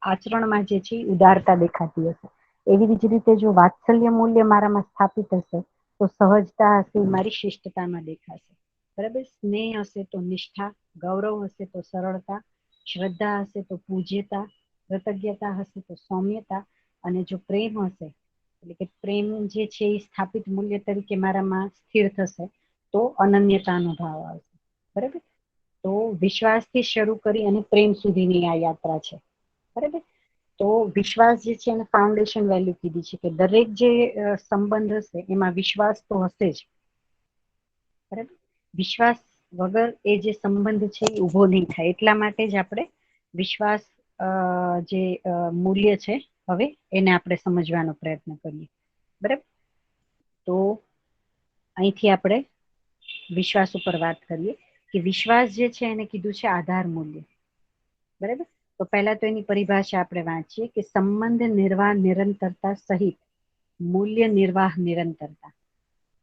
આચરણમાં જે છે ઉદારતા દેખાતી હશે. એવી જ રીતે જો વાત્સલ્ય મૂલ્ય મારામાં સ્થાપિત હશે તો સહજતા હશે મારી શિષ્ટતામાં દેખાશે. બરાબર, સ્નેહ હશે તો નિષ્ઠા, ગૌરવ હશે તો સરળતા, શ્રદ્ધા હશે તો પૂજ્યતા, કૃતજ્ઞતા હશે તો સૌમ્યતા અને જો પ્રેમ હશે એટલે કે પ્રેમ જે છે એ સ્થાપિત મૂલ્ય તરીકે મારામાં સ્થિર થશે તો અનન્યતાનો ભાવ આવશે. બરાબર, તો વિશ્વાસથી શરૂ કરી અને પ્રેમ સુધીની આ યાત્રા છે. બરાબર, તો વિશ્વાસ જે છે એને ફાઉન્ડેશન વેલ્યુ કીધી છે કે દરેક જે સંબંધ હશે એમાં વિશ્વાસ તો હશે જ. બરાબર, વિશ્વાસ વગર એ જે સંબંધ છે એ ઉભો નહીં થાય. એટલા માટે જ આપણે વિશ્વાસ જે મૂલ્ય છે હવે એને આપણે સમજવાનો પ્રયત્ન કરીએ. બરાબર, તો અહીંથી આપણે વિશ્વાસ ઉપર વાત કરીએ કે વિશ્વાસ જે છે એને કીધું છે આધાર મૂલ્ય. બરાબર, તો પહેલા તો એની પરિભાષા આપણે વાંચીએ કે સંબંધ નિર્વાહ નિરંતરતા સહિત મૂલ્ય નિર્વાહ નિરંતરતા.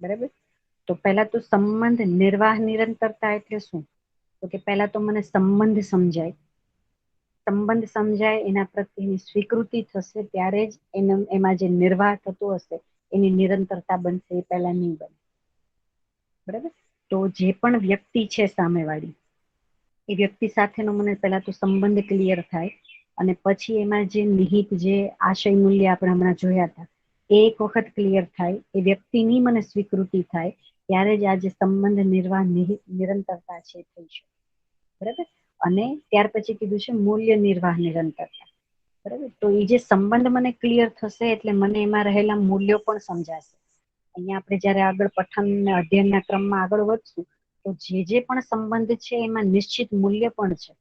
બરાબર, તો પહેલા તો સંબંધ નિર્વાહ નિરંતરતા એટલે શું, તો કે પહેલા તો મને સંબંધ સમજાય. સંબંધ સમજાય, એના પ્રત્યેની સ્વીકૃતિ થશે ત્યારે જ એમાં જે નિર્વાહ થતો હશે એની નિરંતરતા બનશે, એ પહેલા નહીં બને. બરાબર, તો જે પણ વ્યક્તિ છે સામેવાળી એ વ્યક્તિ સાથેનો મને પહેલા તો સંબંધ ક્લિયર થાય અને પછી એમાં જે નિહિત જે આશય મૂલ્ય આપણે હમણાં જોયા હતા એ એક વખત ક્લિયર થાય, એ વ્યક્તિની મને સ્વીકૃતિ થાય ત્યારે જ આ જે સંબંધ નિર્વાહ નિરંતરતા છે થઈ શકે. બરાબર, અને ત્યાર પછી કીધું છે મૂલ્ય નિર્વાહ નિરંતરતા. બરાબર. તો એ જે સંબંધ મને ક્લિયર થશે એટલે મને એમાં રહેલા મૂલ્યો પણ સમજાશે. અહીંયા આપણે જયારે આગળ પઠન અને અધ્યયનના ક્રમમાં આગળ વધશું તો જે પણ સંબંધ છે એમાં નિશ્ચિત મૂલ્ય પણ છે.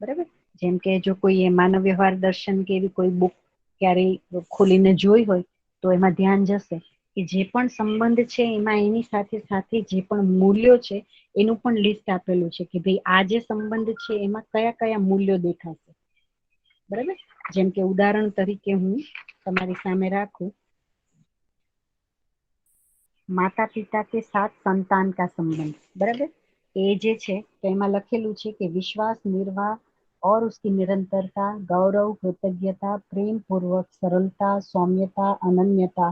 બરાબર. જેમ કે જો કોઈ માનવ વ્યવહાર દર્શન કે એવી કોઈ બુક ક્યારેય ખોલીને જોઈ હોય તો એમાં ધ્યાન જશે કે જે પણ સંબંધ છે એમાં એની સાથે સાથે જે પણ મૂલ્યો છે એનું પણ લિસ્ટ આપેલું છે કે ભાઈ આ જે સંબંધ છે એમાં કયા કયા મૂલ્યો દેખાશે. બરાબર. જેમ કે ઉદાહરણ તરીકે હું તમારી સામે રાખું, માતા પિતા के साथ संतान का संबंध. बराबर. એ જે છે તો એમાં લખેલું છે કે વિશ્વાસ, निर्वाह और उसकी निरंतरता, गौरव, कृतज्ञता, प्रेम पूर्वक, सरलता, सौम्यता, अनन्यता,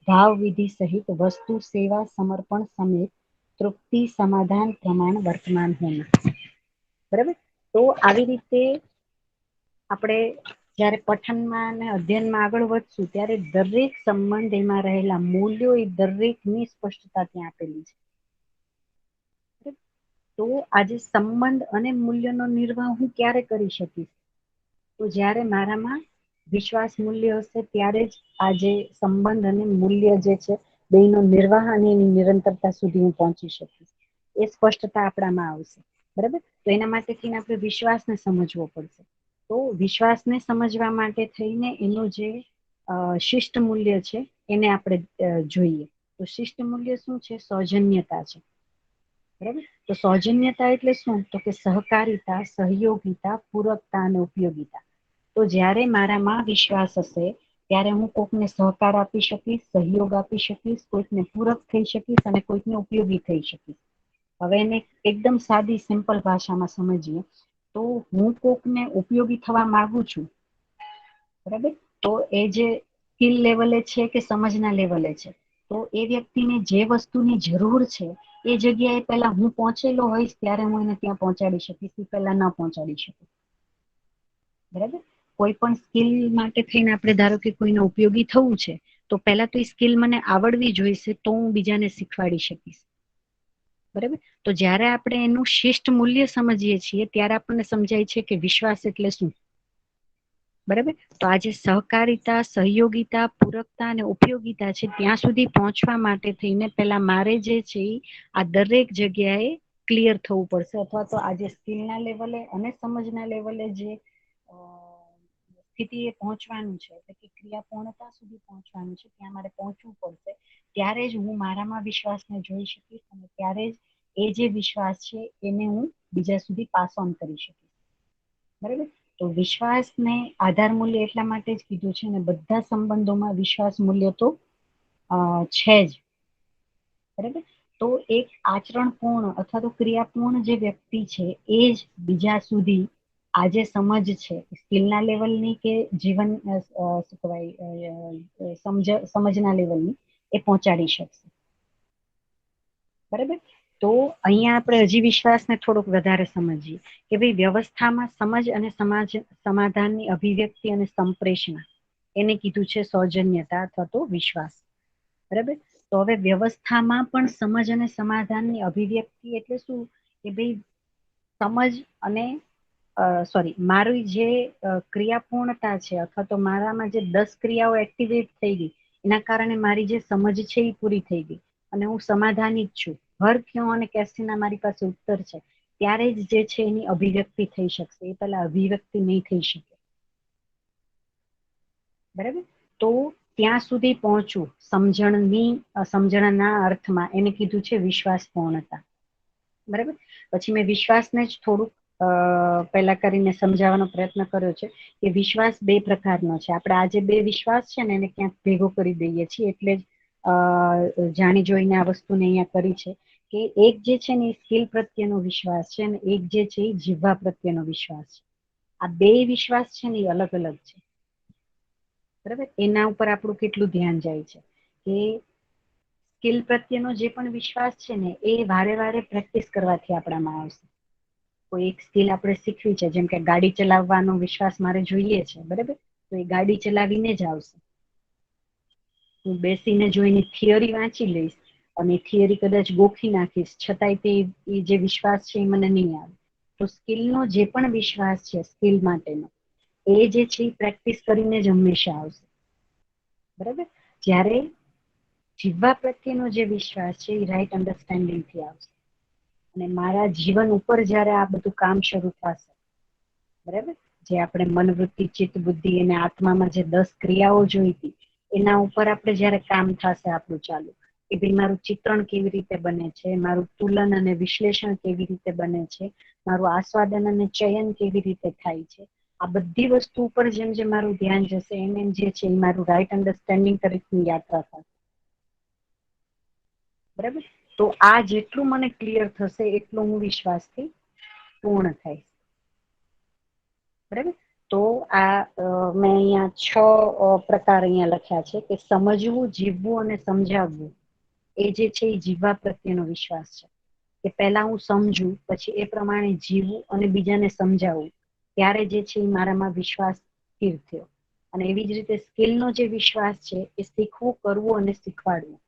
भाव विधि सहित वस्तु सेवा समर्पण समेत तृप्ति, समाधान, प्रमाण, वर्तमान होना. बराबर. તો આવી રીતે આપણે જ્યારે પઠનમાં અને અધ્યયનમાં આગળ વધશું ત્યારે દરેક સંબંધ એમાં રહેલા મૂલ્યો એ દરેકની સ્પષ્ટતા ત્યાં આપેલી છે. તો આજે સંબંધ અને મૂલ્યનો નિર્વાહ હું ક્યારે કરી શકીશ? તો જ્યારે મારામાં વિશ્વાસ મૂલ્ય હશે ત્યારે જ આજે સંબંધ અને મૂલ્ય જે છે બેનો નિર્વાહ અને એની નિરંતરતા સુધી હું પહોંચી શકીશ. એ સ્પષ્ટતા આપણામાં આવશે. બરાબર. તો એના માટે થઈને આપણે વિશ્વાસને સમજવો પડશે. તો વિશ્વાસને સમજવા માટે થઈને એનું જે શિષ્ટ મૂલ્ય છે એને આપણે જોઈએ. તો શિષ્ટ મૂલ્ય શું છે? સૌજન્યતા છે. બરાબર. તો સૌજન્યતા એટલે શું? તો કે સહકારિતા, સહયોગિતા, પૂરકતા અને ઉપયોગિતા. તો જ્યારે મારામાં વિશ્વાસ હશે ત્યારે હું કોઈકને સહકાર આપી શકીશ, સહયોગ આપી શકીશ, કોઈકને પૂરક થઈ શકીશ અને કોઈકને ઉપયોગી થઈ શકીશ. હવે એને એકદમ સાદી સિમ્પલ ભાષામાં સમજીએ તો હું કોકને ઉપયોગી થવા માંગુ છું. બરાબર. તો એ જે સ્કિલ લેવલે છે કે સમજના લેવલે છે, તો એ વ્યક્તિને જે વસ્તુની જરૂર છે એ જગ્યાએ પહેલા હું પહોંચેલો હોઈશ ત્યારે હું એને ત્યાં પહોંચાડી શકીશ, પહેલા ન પહોંચાડી શકું. બરાબર. કોઈ પણ સ્કિલ માટે થઈને આપણે ધારો કે કોઈને ઉપયોગી થવું છે તો પહેલા તો એ સ્કિલ મને આવડવી જોઈશે તો હું બીજાને શીખવાડી શકીશ. બરાબર. તો જ્યારે આપણે એનું શિષ્ટ મૂલ્ય સમજીએ છીએ ત્યારે આપણને સમજાય છે કે વિશ્વાસ એટલે શું. બરાબર. તો આજે સહકારિતા, સહયોગિતા, પૂરકતા અને ઉપયોગિતા છે ત્યાં સુધી પહોંચવા માટે થઈને પહેલા મારે જે છે આ દરેક જગ્યાએ ક્લિયર થવું પડશે, અથવા તો આજે સ્કિલના લેવલે અને સમજના લેવલે જે સ્થિતિએ પહોંચવાનું છે એટલે કે ક્રિયાપૂર્ણતા સુધી પહોંચવાનું છે ત્યાં મારે પહોંચવું પડશે. ત્યારે જ હું મારામાં વિશ્વાસને જોઈ શકીશ અને ત્યારે જ એ જે વિશ્વાસ છે એને હું બીજા સુધી પાસ ઓન કરી શકીશ. બરાબર. તો વિશ્વાસને આધાર મૂલ્ય એટલા માટે જ કીધું છે અને બધા સંબંધોમાં વિશ્વાસ મૂલ્ય તો છે જ. બરાબર. તો એક આચરણપૂર્ણ અથવા તો ક્રિયાપૂર્ણ જે વ્યક્તિ છે એ જ બીજા સુધી આ જે સમજ છે સ્કિલના લેવલની કે જીવન શું કહેવાય સમજના લેવલની એ પહોંચાડી શકશે. બરાબર. તો અહીંયા આપણે હજી વિશ્વાસને થોડોક વધારે સમજીએ કે ભાઈ વ્યવસ્થામાં સમજ અને સમાધાનની અભિવ્યક્તિ અને સંપ્રેષણા એને કીધું છે સૌજન્યતા અથવા તો વિશ્વાસ. બરાબર. તો હવે વ્યવસ્થામાં પણ સમજ અને સમાધાનની અભિવ્યક્તિ એટલે શું કે ભાઈ સમજ અને મારી જે ક્રિયાપૂર્ણતા છે અથવા તો મારામાં જે 10 ક્રિયાઓ એક્ટિવેટ થઈ ગઈ એના કારણે મારી જે સમજ છે એ પૂરી થઈ ગઈ અને હું સમાધાની જ છું. હર ક્યો અને કેસીના મારી પાસે ઉત્તર છે ત્યારે જ જે છે એની અભિવ્યક્તિ થઈ શકશે. એ પહેલા અભિવ્યક્તિ નહીં થઈ શકે. બરાબર. તો ત્યાં સુધી પહોંચવું સમજણના અર્થમાં એને કીધું છે વિશ્વાસ પૂર્ણતા. બરાબર. પછી મેં વિશ્વાસને જ થોડુંક પહેલા કરીને સમજાવવાનો પ્રયત્ન કર્યો છે કે વિશ્વાસ 2 પ્રકારનો છે. આપણે આજે 2 વિશ્વાસ છે ને એને ક્યાંક ભેગો કરી દઈએ છીએ એટલે જ જાણી જોઈને આ વસ્તુને અહીંયા કરી છે કે એક જે છે ને એ સ્કિલ પ્રત્યેનો વિશ્વાસ છે અને એક જે છે એ જીવવા પ્રત્યેનો વિશ્વાસ છે. આ 2 વિશ્વાસ છે ને એ અલગ અલગ છે. બરાબર. એના ઉપર આપણું કેટલું ધ્યાન જાય છે કે સ્કિલ પ્રત્યેનો જે પણ વિશ્વાસ છે ને એ વારે વારે પ્રેક્ટિસ કરવાથી આપણામાં આવશે. કોઈ એક સ્કિલ આપણે શીખવી છે, જેમ કે ગાડી ચલાવવાનો વિશ્વાસ મારે જોઈએ છે. બરાબર. તો એ ગાડી ચલાવીને જ આવશે. હું બેસીને જોઈને થિયરી વાંચી લઈશ અને થિયરી કદાચ ગોખી નાખીશ છતાંય તે જે વિશ્વાસ છે એ મને નહીં આવે. તો સ્કિલનો જે પણ વિશ્વાસ છે સ્કિલ માટેનો એ જે છે એ પ્રેક્ટિસ કરીને જ હંમેશા આવશે. બરાબર. જ્યારે જીવવા પ્રત્યેનો જે વિશ્વાસ છે એ રાઈટ અન્ડરસ્ટેન્ડિંગ થી આવશે. અને મારા જીવન ઉપર જયારે આ બધું કામ શરૂ થશે, બરાબર, જે આપણે મનવૃત્તિ, ચિત્ત, બુદ્ધિ અને આત્મામાં જે 10 ક્રિયાઓ જોઈતી, એના ઉપર આપણે જયારે કામ થશે આપણું ચાલુ, કે ભાઈ મારું ચિત્રણ કેવી રીતે બને છે, મારું તુલન અને વિશ્લેષણ કેવી રીતે બને છે, મારું આસ્વાદન અને ચયન કેવી રીતે થાય છે, આ બધી વસ્તુ ઉપર જેમ જેમ મારું ધ્યાન જશે એમ એમ જે છે એ મારું રાઈટ અન્ડરસ્ટેન્ડિંગ તરીકેની યાત્રા થશે. બરાબર. તો આ જેટલું મને ક્લિયર થશે એટલું હું વિશ્વાસથી પૂર્ણ થાય. બરાબર. તો આ મેં અહીંયા 6 પ્રકાર અહીંયા લખ્યા છે કે સમજવું, જીવવું અને સમજાવવું એ જે છે એ જીવવા પ્રત્યેનો વિશ્વાસ છે. કે પહેલા હું સમજું, પછી એ પ્રમાણે જીવવું અને બીજાને સમજાવવું, ત્યારે જે છે એ મારામાં વિશ્વાસ સ્થિર થયો. અને એવી જ રીતે સ્કિલનો જે વિશ્વાસ છે એ શીખવું, કરવું અને શીખવાડવું.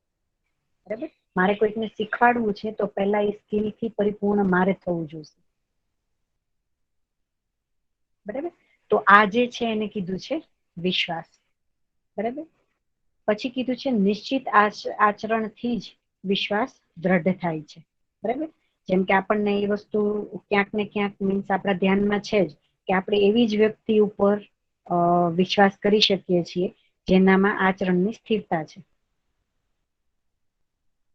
બરાબર. મારે કોઈકને શીખવાડવું છે તો પહેલા એ સ્કિલથી પરિપૂર્ણ મારે થવું જોઈએ. બરાબર. તો આ જે છે એને કીધું છે વિશ્વાસ. બરાબર. પછી કીધું છે નિશ્ચિત આચરણથી જ વિશ્વાસ દ્રઢ થાય છે. બરાબર. જેમ કે આપણને એ વસ્તુ ક્યાંક ને ક્યાંક મીન્સ આપણા ધ્યાનમાં છે જ કે આપણે એવી જ વ્યક્તિ ઉપર વિશ્વાસ કરી શકીએ છીએ જેનામાં આચરણની સ્થિરતા છે.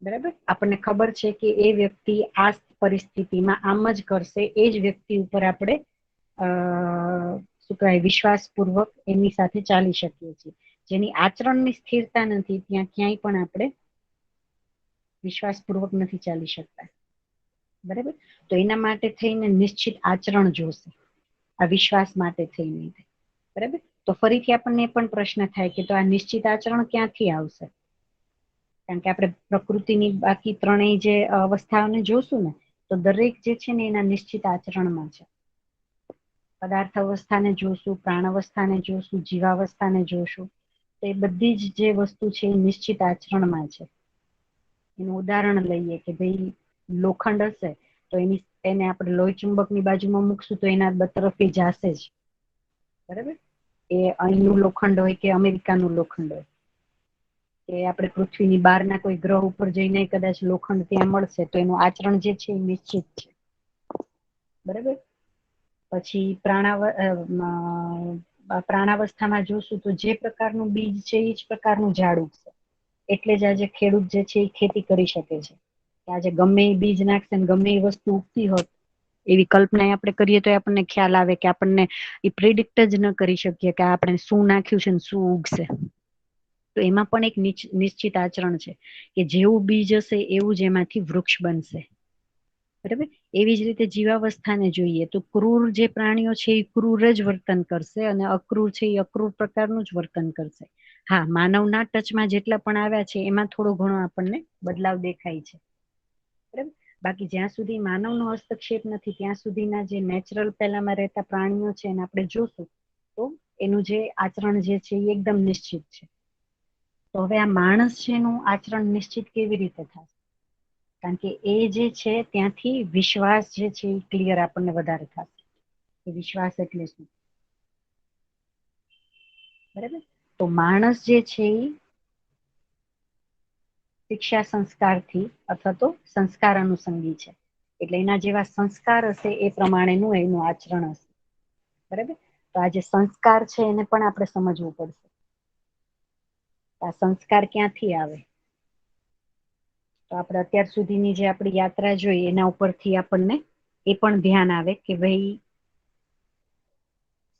બરાબર. આપણને ખબર છે કે એ વ્યક્તિ આ પરિસ્થિતિમાં આમ જ કરશે, એ જ વ્યક્તિ ઉપર આપણે શું કહેવાય, વિશ્વાસપૂર્વક એની સાથે ચાલી શકીએ છીએ. જેની આચરણની સ્થિરતા નથી ત્યાં ક્યાંય પણ આપણે વિશ્વાસપૂર્વક નથી ચાલી શકતા. બરાબર. તો એના માટે થઈને નિશ્ચિત આચરણ જોશે, આ વિશ્વાસ માટે થઈને. બરાબર. તો ફરીથી આપણને પણ પ્રશ્ન થાય કે તો આ નિશ્ચિત આચરણ ક્યાંથી આવશે? કારણ કે આપણે પ્રકૃતિની બાકી ત્રણેય જે અવસ્થાઓને જોશું ને, તો દરેક જે છે ને એના નિશ્ચિત આચરણમાં છે. પદાર્થ અવસ્થાને જોશું, પ્રાણ અવસ્થાને જોશું, જીવાવસ્થાને જોશું, તો એ બધી જ જે વસ્તુ છે એ નિશ્ચિત આચરણમાં છે. એનું ઉદાહરણ લઈએ કે ભાઈ લોખંડ હશે તો એને આપણે લોહી ચુંબકની બાજુમાં મૂકશું તો એના તરફ એ જાશે જ. બરાબર. એ અહીંનું લોખંડ હોય કે અમેરિકાનું લોખંડ હોય, કે આપણે પૃથ્વીની બહારના કોઈ ગ્રહ ઉપર જઈને કદાચ લોખંડ ત્યાં મળશે તો એનું આચરણ જે છે એ નિશ્ચિત છે. બરાબર. પછી પ્રાણાવસ્થામાં જોશું તો જે પ્રકારનું બીજ છે એ જ પ્રકારનું ઝાડ ઉગશે. એટલે જ આજે ખેડૂત જે છે એ ખેતી કરી શકે છે. આજે ગમે એ બીજ નાખશે ને ગમે એ વસ્તુ ઉગતી હોત એવી કલ્પના આપણે કરીએ તો આપણને ખ્યાલ આવે કે આપણને એ પ્રિડિક્ટ જ ન કરી શકીએ કે આપણે શું નાખ્યું છે ને શું ઉગશે. તો એમાં પણ એક નિશ્ચિત આચરણ છે કે જેવું બીજ હશે એવું જ એમાંથી વૃક્ષ બનશે. બરાબર. એવી જ રીતે જીવાવસ્થાને જોઈએ તો ક્રૂર જે પ્રાણીઓ છે એ ક્રૂર જ વર્તન કરશે અને અક્રૂર છે એ અક્રૂર પ્રકારનું જ વર્તન કરશે. હા, માનવના ટચમાં જેટલા પણ આવ્યા છે એમાં થોડો ઘણો આપણને બદલાવ દેખાય છે. બરાબર. બાકી જ્યાં સુધી માનવનો હસ્તક્ષેપ નથી ત્યાં સુધીના જે નેચરલ પહેલામાં રહેતા પ્રાણીઓ છે એને આપણે જોશું તો એનું જે આચરણ જે છે એ એકદમ નિશ્ચિત છે. તો હવે આ માણસ છે એનું આચરણ નિશ્ચિત કેવી રીતે થાય? કારણ કે એ જે છે ત્યાંથી વિશ્વાસ જે છે એ ક્લિયર આપણને વધારે થશે કે વિશ્વાસ એટલે શું. બરાબર. તો માણસ જે છે એ શિક્ષા સંસ્કારથી અથવા તો સંસ્કાર અનુસંગી છે. એટલે એના જેવા સંસ્કાર હશે એ પ્રમાણેનું એનું આચરણ હશે. બરાબર. તો આ જે સંસ્કાર છે એને પણ આપણે સમજવું પડશે. આ સંસ્કાર ક્યાંથી આવે? તો આપણે અત્યાર સુધીની જે આપણી યાત્રા જોઈ એના ઉપરથી આપણને એ પણ ધ્યાન આવે કે ભાઈ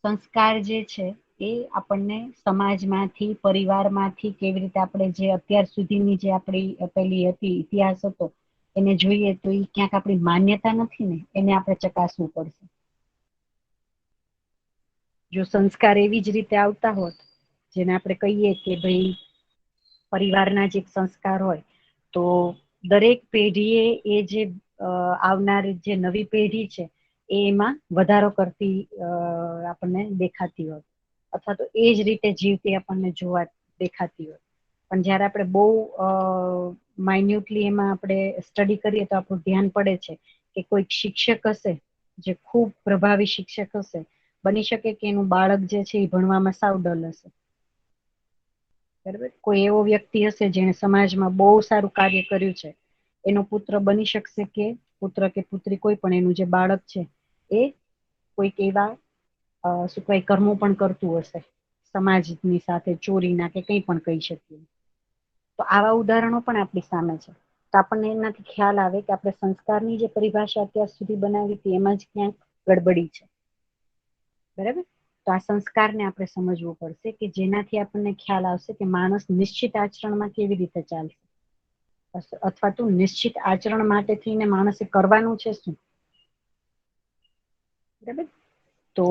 સંસ્કાર જે છે એ આપણને સમાજમાંથી, પરિવારમાંથી, કેવી રીતે આપણે જે અત્યાર સુધીની જે આપણી પેલી હતી ઇતિહાસ હતો એને જોઈએ તો એ ક્યાંક આપણી માન્યતા નથી ને એને આપણે ચકાસવું પડશે. જો સંસ્કાર એવી જ રીતે આવતા હોત જેને આપણે કહીએ કે ભાઈ પરિવારના જે સંસ્કાર હોય તો દરેક પેઢીએ એ જે આવનારી જે નવી પેઢી છે એમાં વધારો કરતી આપણને દેખાતી હોય અથવા તો એ જ રીતે જીવતી આપણને જોવા દેખાતી હોય. પણ જયારે આપણે બહુ માઇન્યુટલી એમાં આપણે સ્ટડી કરીએ તો આપણું ધ્યાન પડે છે કે કોઈક શિક્ષક હશે જે ખૂબ પ્રભાવી શિક્ષક હશે બની શકે કે એનું બાળક જે છે એ ભણવામાં સાવ ડલ હશે, બરાબર. કોઈ એવો વ્યક્તિ હશે જેણે સમાજમાં બહુ સારું કાર્ય કર્યું છે, એનો પુત્ર બની શકશે કે પુત્ર કે પુત્રી કોઈ પણ એનું જે બાળક છે એ કોઈક એવા શું કહેવાય કર્મો પણ કરતું હશે સમાજની સાથે, ચોરીના કે કંઈ પણ કહી શકીએ. તો આવા ઉદાહરણો પણ આપણી સામે છે. તો આપણને એનાથી ખ્યાલ આવે કે આપણે સંસ્કારની જે પરિભાષા અત્યાર સુધી બનાવી હતી એમાં જ ક્યાંક ગડબડી છે, બરાબર. તો આ સંસ્કારને આપણે સમજવું પડશે કે જેનાથી આપણને ખ્યાલ આવશે કે માણસ નિશ્ચિત આચરણમાં કેવી રીતે ચાલશે, અથવા તો નિશ્ચિત આચરણ માટે થઈને માણસે કરવાનું છે શું, બરાબર. તો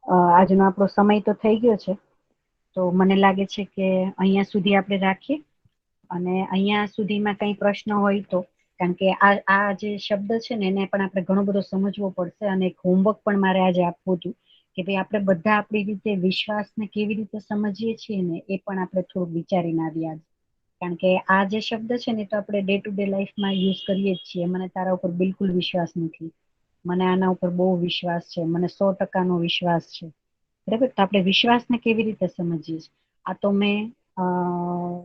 આજનો આપણો સમય તો થઈ ગયો છે, તો મને લાગે છે કે અહીંયા સુધી આપણે રાખીએ, અને અહીંયા સુધીમાં કંઈ પ્રશ્ન હોય તો, કારણ કે આ જે શબ્દ છે ને એને પણ આપણે ઘણો બધો સમજવો પડશે, અને એક હોમવર્ક પણ મારે આજે આપવું હતું કે ભાઈ આપણે બધા આપણી રીતે વિશ્વાસને કેવી રીતે સમજીએ છીએ ને એ પણ આપણે થોડુંક વિચારીને આવ્યા, કારણ કે આ જે શબ્દ છે ને તો આપણે ડે ટુ ડે લાઈફમાં યુઝ કરીએ જ છીએ. મને તારા ઉપર બિલકુલ વિશ્વાસ નથી, મને આના ઉપર બહુ વિશ્વાસ છે, મને 100% વિશ્વાસ છે, બરાબર. તો આપણે વિશ્વાસને કેવી રીતે સમજીએ છીએ, આ તો મેં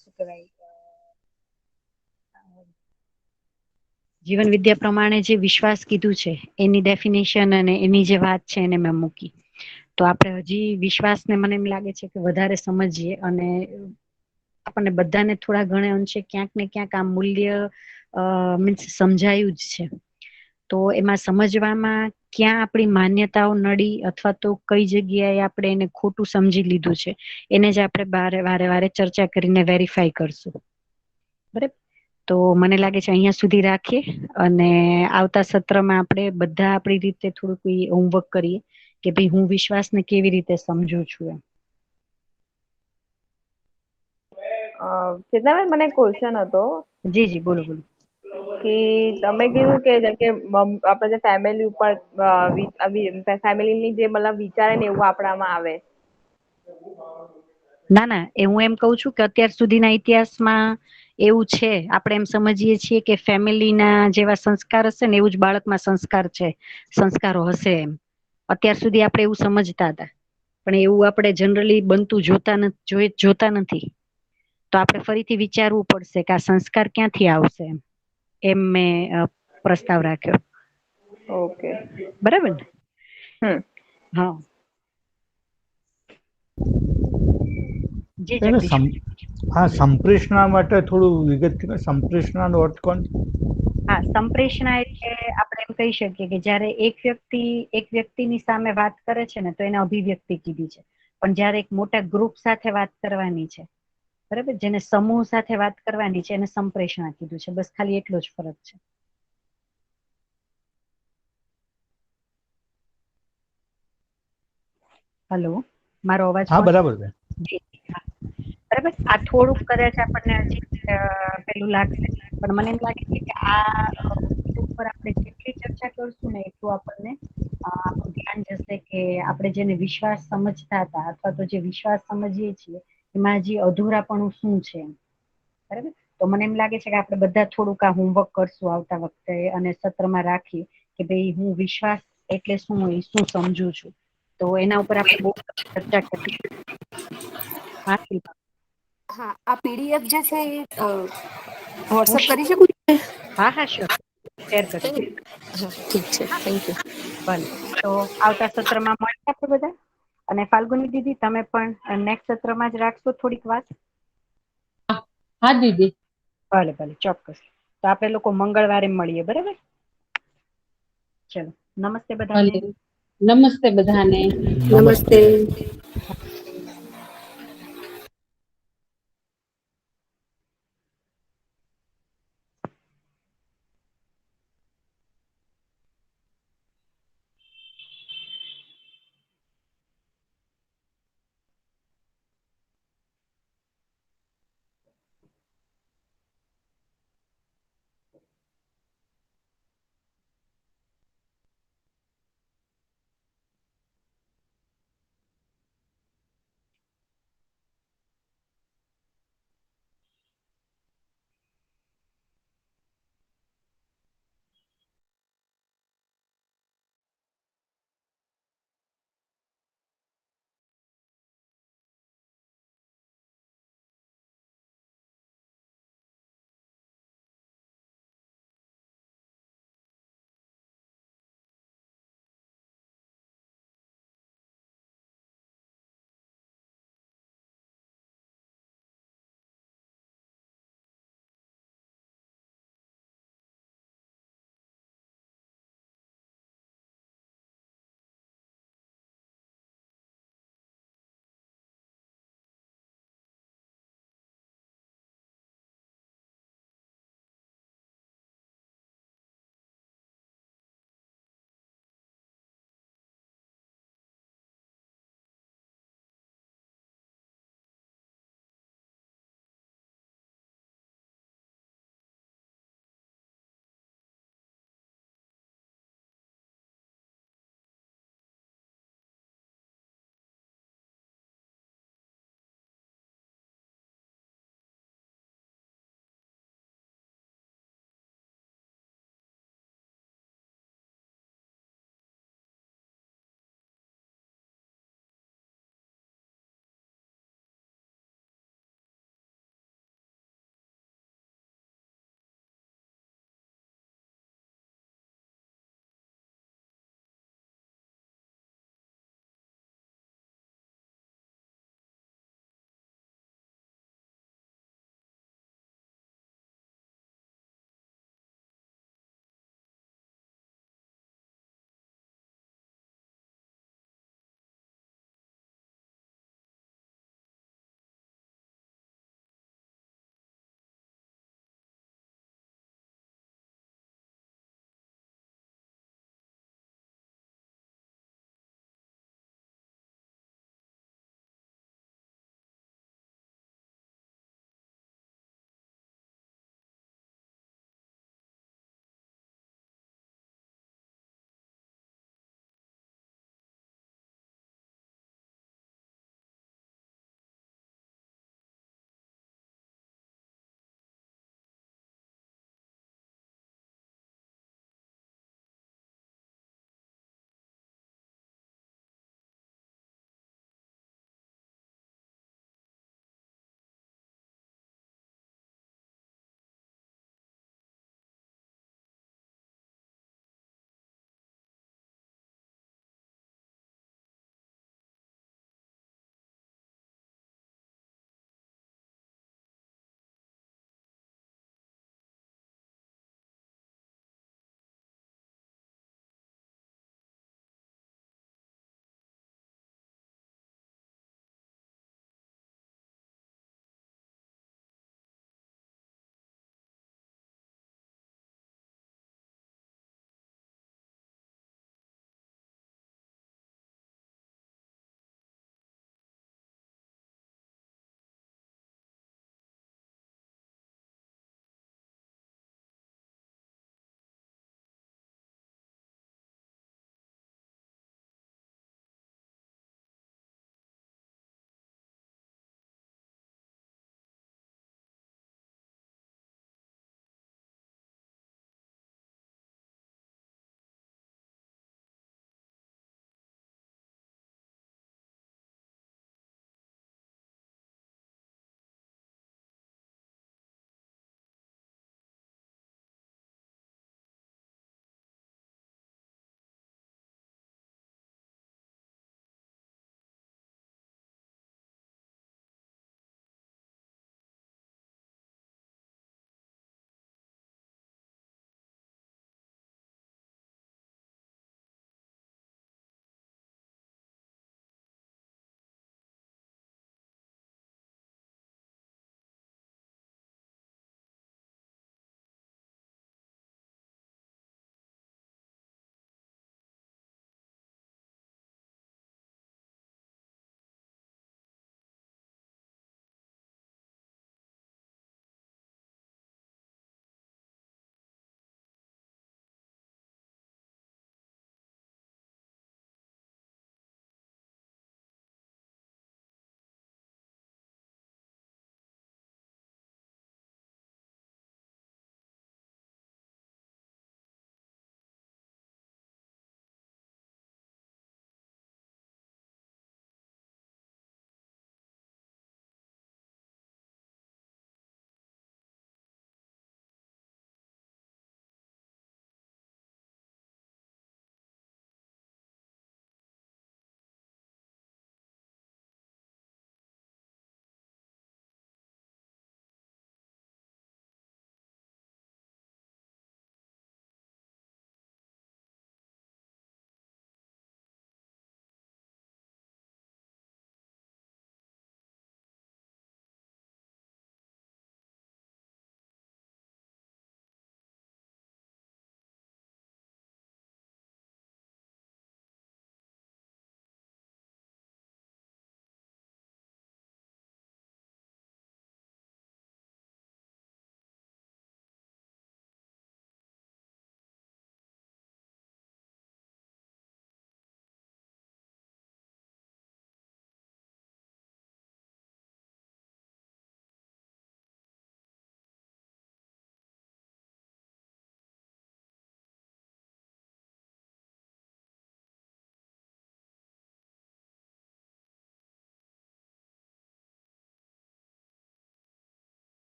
શું કહેવાય જીવન વિદ્યા પ્રમાણે જે વિશ્વાસ કીધું છે એની ડેફિનેશન અને એની જે વાત છે એને મેં મૂકી. તો આપણે હજી વિશ્વાસને મને એમ લાગે છે કે વધારે સમજીએ, અને આપણને બધાને થોડા ઘણા અંશે ક્યાંક ને ક્યાંક આ મૂલ્ય મીન્સ સમજાયું જ છે. તો એમાં સમજવામાં ક્યાં આપણી માન્યતાઓ નડી અથવા તો કઈ જગ્યાએ આપણે એને ખોટું સમજી લીધું છે એને જ આપણે વારે ચર્ચા કરીને વેરીફાઈ કરશું, બરાબર. તો મને લાગે છે અહીંયા સુધી રાખીએ, અને આવતા સત્રમાં આપણે બધા આપણી રીતે થોડુંક હોમવર્ક કરીએ કે ભાઈ હું વિશ્વાસને કેવી રીતે સમજુ છું એમ. ચેતનાબેન, મને ક્વેશ્ચન હતો જી જી, બોલો બોલો. કે તમે કીધું કે જેમ કે આપણે જે ફેમિલી ઉપર ફેમિલીની જે મતલબ વિચારે ને એવું આપણામાં આવે. ના ના, હું એમ કઉ છું કે અત્યાર સુધીના ઇતિહાસમાં એવું છે, આપણે એમ સમજીએ છીએ કે ફેમિલીના જેવા સંસ્કાર હશે ને એવું જ બાળકમાં સંસ્કારો હશે એમ. અત્યાર સુધી આપણે એવું સમજતા હતા, પણ એવું આપણે જનરલી બનતું જોતા નથી. તો આપણે ફરીથી વિચારવું પડશે કે આ સંસ્કાર ક્યાંથી આવશે એમ મેં પ્રસ્તાવ રાખ્યો. ઓકે, બરાબર ને? હા. જી એને જગદીશ. સંપ્રેષણા માટે થોડું વિગત, સંપ્રેષણાનો અર્થ કોણ? હા, સંપ્રેષણા એટલે આપણે એમ કહી શકીએ કે જ્યારે એક વ્યક્તિની સામે વાત કરે છે ને તો એને અભિવ્યક્તિ કીધી છે, પણ જ્યારે એક મોટા ગ્રુપ સાથે વાત કરવાની છે, બરાબર, જેને સમૂહ સાથે વાત કરવાની છે એને સંપ્રેષણા કીધું છે. બસ ખાલી એટલો જ ફરક છે. હલો, મારો અવાજ હા, બરાબર છે. બરાબર. આ થોડુંક કદાચ આપણને હજી પેલું લાગશે, પણ મને એમ લાગે છે કે આ ઉપર આપણે જેટલી ચર્ચા કરશું ને એટલું આપણને આપણું ધ્યાન જશે કે આપણે જેને વિશ્વાસ સમજતા હતા અથવા તો જે વિશ્વાસ સમજીએ છીએ એમાં હજી અધૂરાપણું શું છે, બરાબર. તો મને એમ લાગે છે કે આપણે બધા થોડુંક આ હોમવર્ક કરશું આવતા વખતે, અને સત્રમાં રાખી કે ભાઈ હું વિશ્વાસ એટલે શું હોય, શું સમજુ છું. તો એના ઉપર આપણે બહુ ચર્ચા કરી. હા, આ પીડીએફ જે છે એ વોટ્સઅપ કરી શકું? હા હા, શ્યોર, શેર કરી. હા, ઠીક છે, થેન્ક યુ. ભલે. તો આવતા સત્રમાં મળીએ આપણે બધા. અને ફાલ્ગુની દીદી, તમે પણ નેક્સ્ટ સત્રમાં જ રાખશો થોડીક વાત? હા દીદી. ભલે ભલે, ચોક્કસ. તો આપણે લોકો મંગળવારે મળીએ, બરાબર? ચલો, નમસ્તે બધાને. ભલે, નમસ્તે બધાને. નમસ્તે.